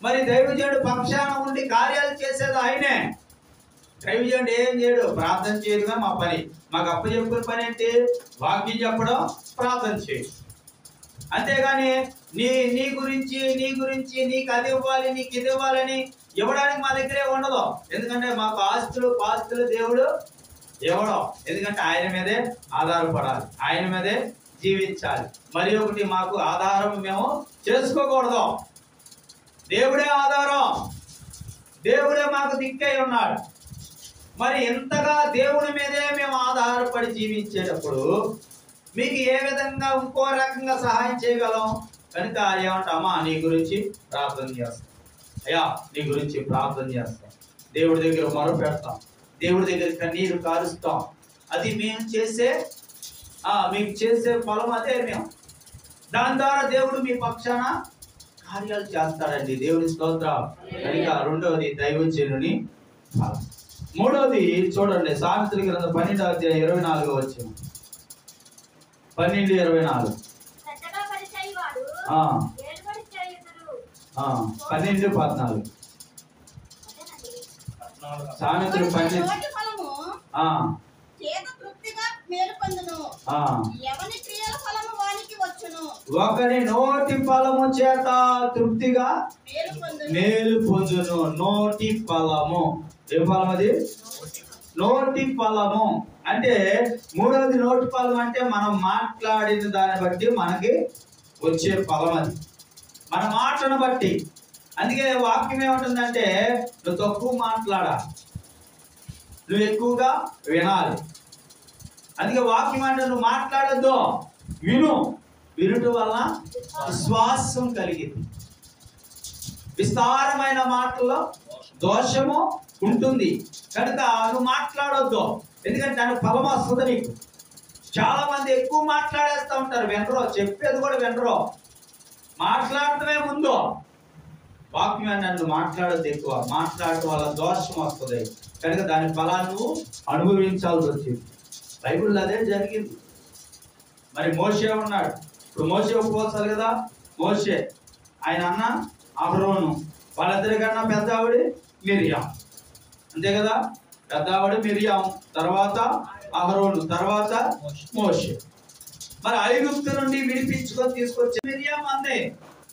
మరి దైవజనుడు పక్షాన ఉండి కార్యాలు చేసేది ఆయనే. దైవజనుడు ఏం చేయడు, ప్రార్థన చేయడుగా మా పని. మాకు అప్పచెప్పుకునే పని ఏంటి? వాక్యం చెప్పడం, ప్రార్థన చేయడం. అంతేగాని నీ గురించి నీకు అది ఇవ్వాలి, నీకు ఇది ఇవ్వాలని ఇవ్వడానికి మా దగ్గరే ఉండదు. ఎందుకంటే మాకు ఆస్తులు దేవుడు ఇవ్వడం. ఎందుకంటే ఆయన మీదే ఆధారపడాలి, ఆయన మీదే జీవించాలి. మరి ఒకటి మాకు ఆధారం మేము చేసుకోకూడదు. దేవుడే ఆధారం, దేవుడే మాకు దిక్కై ఉన్నాడు. మరి ఎంతగా దేవుని మీదే మేము ఆధారపడి జీవించేటప్పుడు మీకు ఏ విధంగా ఇంకో రకంగా సహాయం చేయగలం? కనుక ఏమంటామా, నీ గురించి ప్రార్థన చేస్తాం, అయ్యా నీ గురించి ప్రార్థన చేస్తాం, దేవుడి దగ్గర మొర పెడతాం, దేవుడి దగ్గర కన్నీరు కారుస్తాం. అది మేము మీకు చేసే ఫలం అదే. మేము దాని ద్వారా దేవుడు మీ పక్షాన కార్యాలు చేస్తాడండి. దేవుని స్తోత్రం. కనుక రెండవది దైవజనుని ఫలం. మూడవది చూడండి, సామెతల గ్రంథం 12:24 వచ్చింది. 12:24 12:14 సామెతలు 12. ఒకరి నోటి ఫలము చేత తృప్తిగా మేలు పొందును. నోటి ఫలము ఏ ఫలం? అది నోటి ఫలము. అంటే మూడవది నోటి ఫలం అంటే మనం మాట్లాడిన దాన్ని బట్టి మనకి వచ్చే ఫలం. అది మన మాటను బట్టి. అందుకే వాక్యం ఏమంటుందంటే నువ్వు తక్కువ మాట్లాడాలి, నువ్వు ఎక్కువగా వినాలి. అందుకే వాక్యం అంటే నువ్వు మాట్లాడద్దు, విను. వినుట వల్ల విశ్వాసం కలిగింది. విస్తారమైన మాటల్లో దోషము ఉంటుంది కనుక నువ్వు మాట్లాడొద్దు, ఎందుకంటే దానికి ఫలం వస్తుంది నీకు. చాలా మంది ఎక్కువ మాట్లాడేస్తూ ఉంటారు, వినరు, చెప్పేది కూడా వినరు, మాట్లాడటమే ముందు. వాక్యం నన్ను మాట్లాడద్దు, ఎక్కువ మాట్లాడటం వల్ల దోషం వస్తుంది కనుక దాని ఫలాన్ని నువ్వు అనుభవించాల్సి వచ్చింది. బైబిల్లో అదే జరిగింది. మరి మోషే ఉన్నాడు, ఇప్పుడు మోషే ఒప్పుకోవాలి కదా. మోషే ఆయన అన్న అహరోను, వాళ్ళిద్దరికన్నా పెద్ద ఆవిడ మిరియాం, అంతే కదా. పెద్ద ఆవిడ మిరియాం, తర్వాత అహరోను, తర్వాత మోషే. మరి ఐగుప్తు నుండి విడిపించుకొని తీసుకొచ్చి మిరియాం అందే.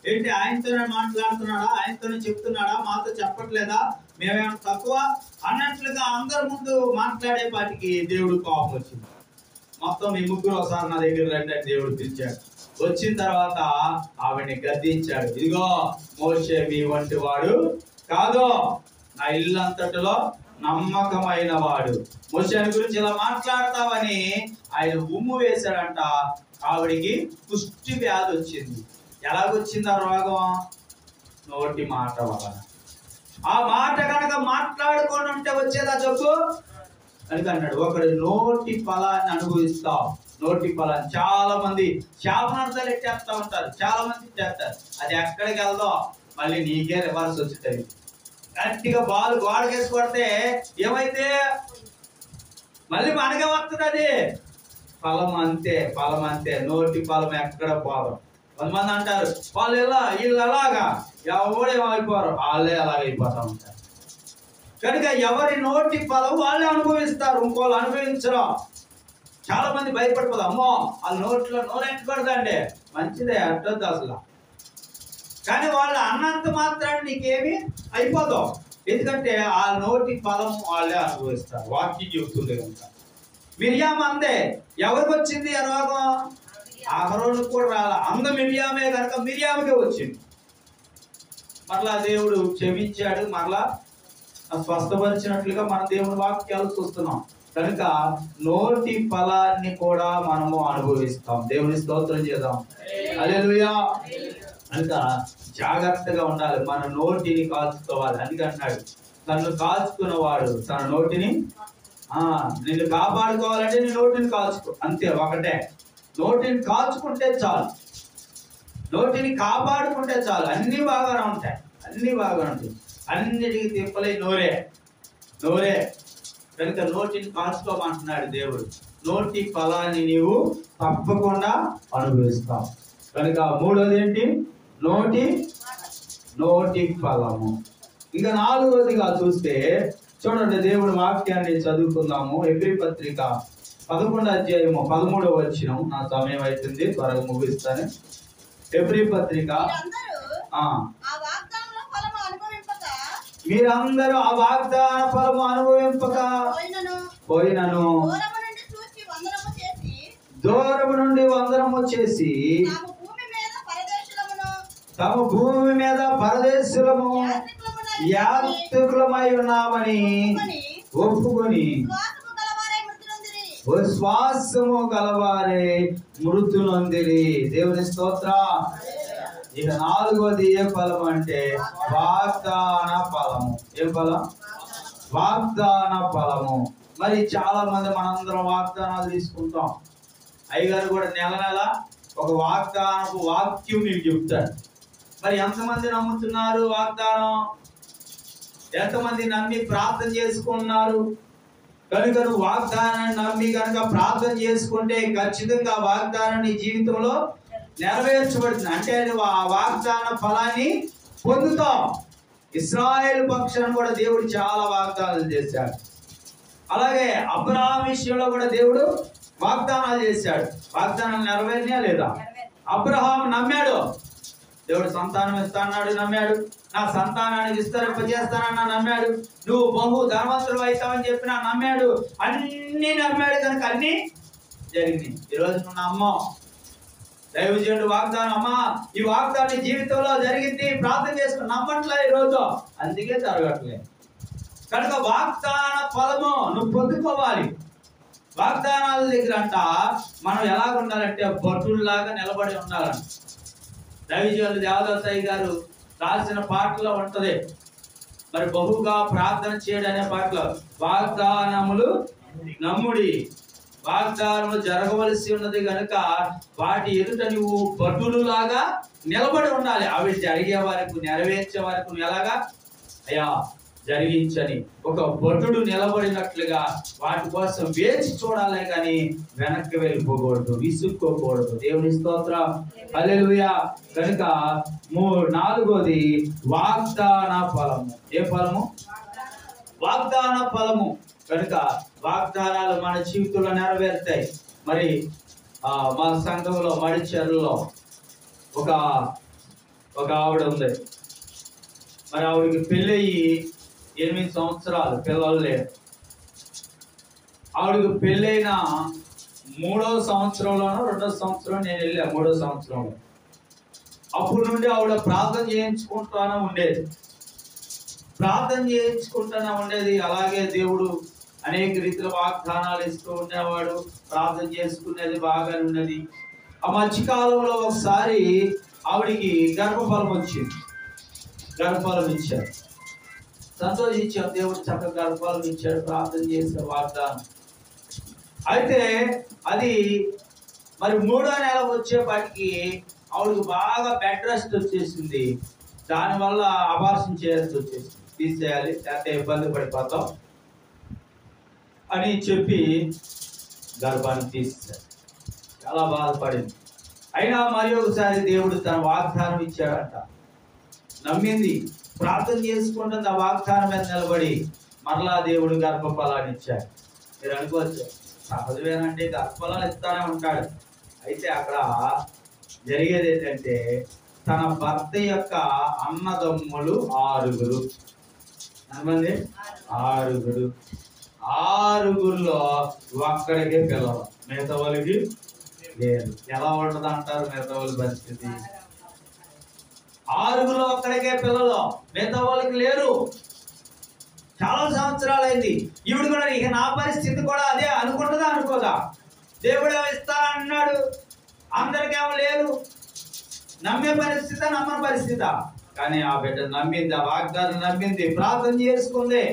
ఏంటి ఆయనతోనే మాట్లాడుతున్నాడా, ఆయనతోనే చెప్తున్నాడా, మాతో చెప్పట్లేదా, మేమేమైనా తక్కువ అన్నట్లుగా అందరి ముందు మాట్లాడే పాటికి దేవుడు కోపం వచ్చింది. మొత్తం మీ ముగ్గురు ఒకసారి నా దగ్గర రండి అని దేవుడు పిలిచాడు. వచ్చిన తర్వాత ఆవిడ్ని గద్దించాడు. ఇదిగో మోషే మీ వంటి వాడు కాదు, నా ఇల్లంతటిలో నమ్మకమైన వాడు. మోషే గురించి ఇలా మాట్లాడతావని ఆయన ఉమ్ము వేశాడంట. ఆవిడికి కుష్టి వ్యాధి వచ్చింది. ఎలాగొచ్చింది ఆ రోగం? నోటి మాట వలన. ఆ మాట కనుక మాట్లాడుకొని ఉంటే వచ్చేదా జబ్బు? అని అన్నాడు. ఒకడు నోటి ఫలాన్ని అనుభవిస్తావు. నోటి ఫలాన్ని చాలా మంది శాపనార్థాలు ఎట్టేస్తా ఉంటారు, చాలా మంది చేస్తారు. అది ఎక్కడికి వెళ్దో మళ్ళీ నీకే రివర్స్ వచ్చుతుంది. గట్టిగా బాల్ గోడకేసి కొడితే ఏమైతే మళ్ళీ మనకే వస్తుంది. అది ఫలం అంతే, ఫలం అంతే. నోటి ఫలం ఎక్కడ పోదు. కొంతమంది అంటారు వాళ్ళు ఎలా, వీళ్ళు ఎలాగా, ఎవడేమైపోరు, వాళ్ళే అలాగైపోతా ఉంటారు. కనుక ఎవరి నోటి ఫలం వాళ్ళే అనుభవిస్తారు, ఇంకోళ్ళు అనుభవించరు. చాలా మంది భయపడిపోతారు, అమ్మో వాళ్ళ నోట్లో నోరెట్టకూడదండి, మంచిదే అట్టొద్దు అసలు. కానీ వాళ్ళు అన్నంత మాత్రాన్ని నీకేమి అయిపోదు, ఎందుకంటే ఆ నోటి ఫలం వాళ్ళే అనుభవిస్తారు. వాక్యం చెబుతుంది కనుక. మిరియాం అందే. ఎవరికి వచ్చింది ఆ రోగం? అహరోనుకు కూడా రాలా, అంద మిరియామే కనుక మిరియామకే వచ్చింది. మరలా దేవుడు క్షమించాడు, మరలా స్వస్థపరిచినట్లుగా మన దేవుని వాక్యాలు చూస్తున్నాం. కనుక నోటి ఫలాన్ని కూడా మనము అనుభవిస్తాం. దేవుని స్తోత్రం చేద్దాం. హల్లెలూయా. కనుక జాగ్రత్తగా ఉండాలి, మన నోటిని కాల్చుకోవాలి. అందుకంటున్నాడు తను కాల్చుకున్నవాడు తన నోటిని, నిన్ను కాపాడుకోవాలంటే నీ నోటిని కాల్చుకో, అంతే, ఒకటే. నోటిని కాల్చుకుంటే చాలు, నోటిని కాపాడుకుంటే చాలు, అన్ని బాగానే ఉంటాయి, అన్ని బాగా ఉంటాయి. అన్నిటికీ తిప్పలే నోరే, నోరే. కనుక నోటిని కాల్చుకోమంటున్నాడు దేవుడు. నోటి ఫలాన్ని నీవు తప్పకుండా అనుభవిస్తావు. కనుక మూడోది ఏంటి? నోటి ఫలము. ఇంకా నాలుగోదిగా చూస్తే చూడండి, దేవుడి వాక్యాన్ని చదువుకుందాము. హెబ్రీ పత్రిక 11వ అధ్యాయము 13వ వచనం. నా సమయం అవుతుంది, త్వరగా ముగిస్తాను. హెబ్రీ పత్రిక మీరందరూ ఆ వాగ్దాన ఫలము అనుభవింపక పోయినను దూరము నుండి వందనము చేసి తమ భూమి మీద పరదేశులము యాత్రికులమై ఉన్నామని ఒప్పుకొని విశ్వాసము గలవారే మృతి నొందిరి. దేవుని స్తోత్రం. ఇక నాలుగోది ఏ ఫలం అంటే వాగ్దాన ఫలము. ఏ ఫలం? వాగ్దాన ఫలము. మరి చాలా మంది మనందరం వాగ్దానాలు తీసుకుంటాం. అయ్యగారు కూడా నెల నెల ఒక వాగ్దానపు వాక్యం మీకు చెప్తాడు. మరి ఎంతమంది నమ్ముతున్నారు వాగ్దానం? ఎంతమంది నమ్మి ప్రార్థన చేసుకున్నారు? కనుక నువ్వు వాగ్దానాన్ని నమ్మి కనుక ప్రార్థన చేసుకుంటే ఖచ్చితంగా వాగ్దానం నీ జీవితంలో నెరవేర్చబడుతుంది. అంటే నువ్వు ఆ వాగ్దాన ఫలాన్ని పొందుతావు. ఇశ్రాయేలు పక్షాన్ని కూడా దేవుడు చాలా వాగ్దానాలు చేశాడు. అలాగే అబ్రహాం విషయంలో కూడా దేవుడు వాగ్దానాలు చేశాడు. వాగ్దానాలు నెరవేరినా లేదా? అబ్రహాం నమ్మాడు, దేవుడు సంతానం ఇస్తాన్నాడు, నమ్మాడు. నా సంతానానికి విస్తరింపజేస్తానన్నా నమ్మాడు. నువ్వు బహు ధనవంతులు అవుతావని చెప్పినా నమ్మాడు. అన్ని నమ్మాడు కనుక అన్ని జరిగినాయి. ఈరోజు నువ్వు నమ్మవు దైవజనుడు వాగ్దానం, అమ్మా ఈ వాగ్దానం జీవితంలో జరిగింది, ప్రార్థన చేసుకుని నమ్మట్లే ఈరోజు, అందుకే జరగట్లేదు. కనుక వాగ్దాన ఫలము నువ్వు పొందుకోవాలి. వాగ్దానాల దగ్గర అంట మనం ఎలాగ ఉండాలంటే భటుల్లాగా నిలబడి ఉండాలంట. దైవజనులు దేవదాసయ్య గారు రాసిన పాటలో ఉంటది, మరి బహుగా ప్రార్థన చేయడం అనే పాటలో, వాగ్దానములు నమ్ముడి, వాగ్దానములు జరగవలసి ఉన్నది కనుక వాటి ఎదుట నువ్వు భటులులాగా నిలబడి ఉండాలి. అవి జరిగే వరకు, నెరవేర్చే వరకు నువ్వు ఎలాగా అయ్యా జరిగించని ఒక భటుడు నిలబడినట్లుగా వాటి కోసం వేచి చూడాలి, కానీ వెనక్కి వెళ్ళిపోకూడదు, విసుక్కోకూడదు. దేవుని స్తోత్రం, హల్లెలూయా. కనుక నాలుగోది వాగ్దాన ఫలము. ఏ ఫలము? వాగ్దాన ఫలము. కనుక వాగ్దానాలు మన జీవితంలో నెరవేరుతాయి. మరి మా సంఘంలో మడిచెర్లలో ఒక ఆవిడ ఉంది. మరి ఆవిడకి పెళ్ళయి 8 సంవత్సరాలు, పిల్లలు లేరు. ఆవిడకి పెళ్ళైన 3వ సంవత్సరంలోనో 2వ సంవత్సరం నేను వెళ్ళా, 3వ సంవత్సరంలో. అప్పటి నుండి ఆవిడ ప్రార్థన చేయించుకుంటానే ఉండేది. అలాగే దేవుడు అనేక రీతిలో వాగ్దానాలు ఇస్తూ ఉండేవాడు, ప్రార్థన చేసుకునేది, బాగానే ఉన్నది. ఆ మధ్యకాలంలో ఒకసారి ఆవిడికి గర్భఫలం వచ్చింది. గర్భఫలం ఇచ్చాడు, సంతోషించాం. దేవుడు చక్కగా గర్భఫలం ఇచ్చాడు, ప్రార్థన చేసే వాగ్దానం. అయితే అది మరి 3వ నెల వచ్చేపాటికి ఆవిడకి బాగా బెడ్ రెస్ట్ వచ్చేసింది. దానివల్ల అబార్షన్ చేయాల్సి వచ్చేసింది. తీసేయాలి, లేకపోతే ఇబ్బంది పడిపోతాం అని చెప్పి గర్భాన్ని తీసేశారు. చాలా బాధపడింది. అయినా మరి ఒకసారి దేవుడు తన వాగ్దానం ఇచ్చాడంట. నమ్మింది, ప్రార్థన చేసుకుంటుంది, ఆ వాగ్దానం మీద నిలబడి మరలా దేవుడు గర్భఫలాన్ని ఇచ్చాడు. మీరు అనుకోవచ్చు, సహజమేనంటే గర్భఫలాలు ఇస్తానే ఉంటాడు. అయితే అక్కడ జరిగేది ఏంటంటే, తన భర్త యొక్క అన్నదమ్ములు 6. ఎంతమంది? 6. 6లో ఒక్కడికే పిల్లలు, మిగతా వాళ్ళకి లేదు. ఎలా ఉండదు అంటారు మిగతా వాళ్ళ పరిస్థితి? 6లో ఒక్కడికే పిల్లలు, మిగతా వాళ్ళకి లేరు. చాలా సంవత్సరాలు అయింది. ఈవిడ కూడా ఇక నా పరిస్థితి కూడా అదే అనుకుంటుందా అనుకోదా? దేవుడు ఏమో ఇస్తానన్నాడు, అందరికేమో లేదు. నమ్మే పరిస్థితి, నమ్మని పరిస్థితి. కానీ ఆ బిడ్డ నమ్మింది, ఆ వాగ్దానం నమ్మింది, ప్రార్థన చేసుకుంది.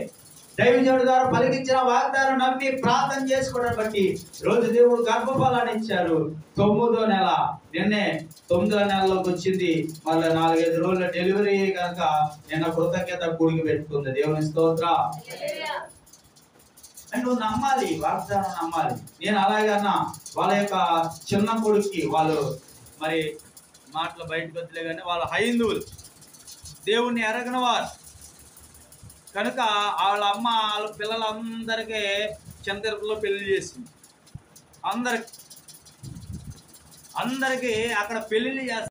దైవజనుడి ద్వారా పలికించిన వాగ్దానం నమ్మి ప్రార్థన చేసుకోవడం బట్టి రోజు దేవుడు గర్భఫలాన్ని ఇచ్చారు. 9వ నెల, నిన్నే 9వ నెలలోకి వచ్చింది. మళ్ళీ 4-5 రోజుల డెలివరీ కనుక నిన్న కృతజ్ఞత కూడికి పెట్టుకుంది. దేవుని స్తోత్రం. అంటే నువ్వు నమ్మాలి, వాగ్దానం నమ్మాలి. నేను అలాగన్నా వాళ్ళ యొక్క చిన్న కొడుక్కి, వాళ్ళు మరి మాటలు బయటకు వద్దులే కానీ వాళ్ళ హైందువులు, దేవుణ్ణి ఎరగని వారు కనుక వాళ్ళ అమ్మ వాళ్ళ పిల్లలందరికీ చంద్రపులో పెళ్లి చేసింది. అందరికి అక్కడ పెళ్లిళ్ళు చేస్తారు.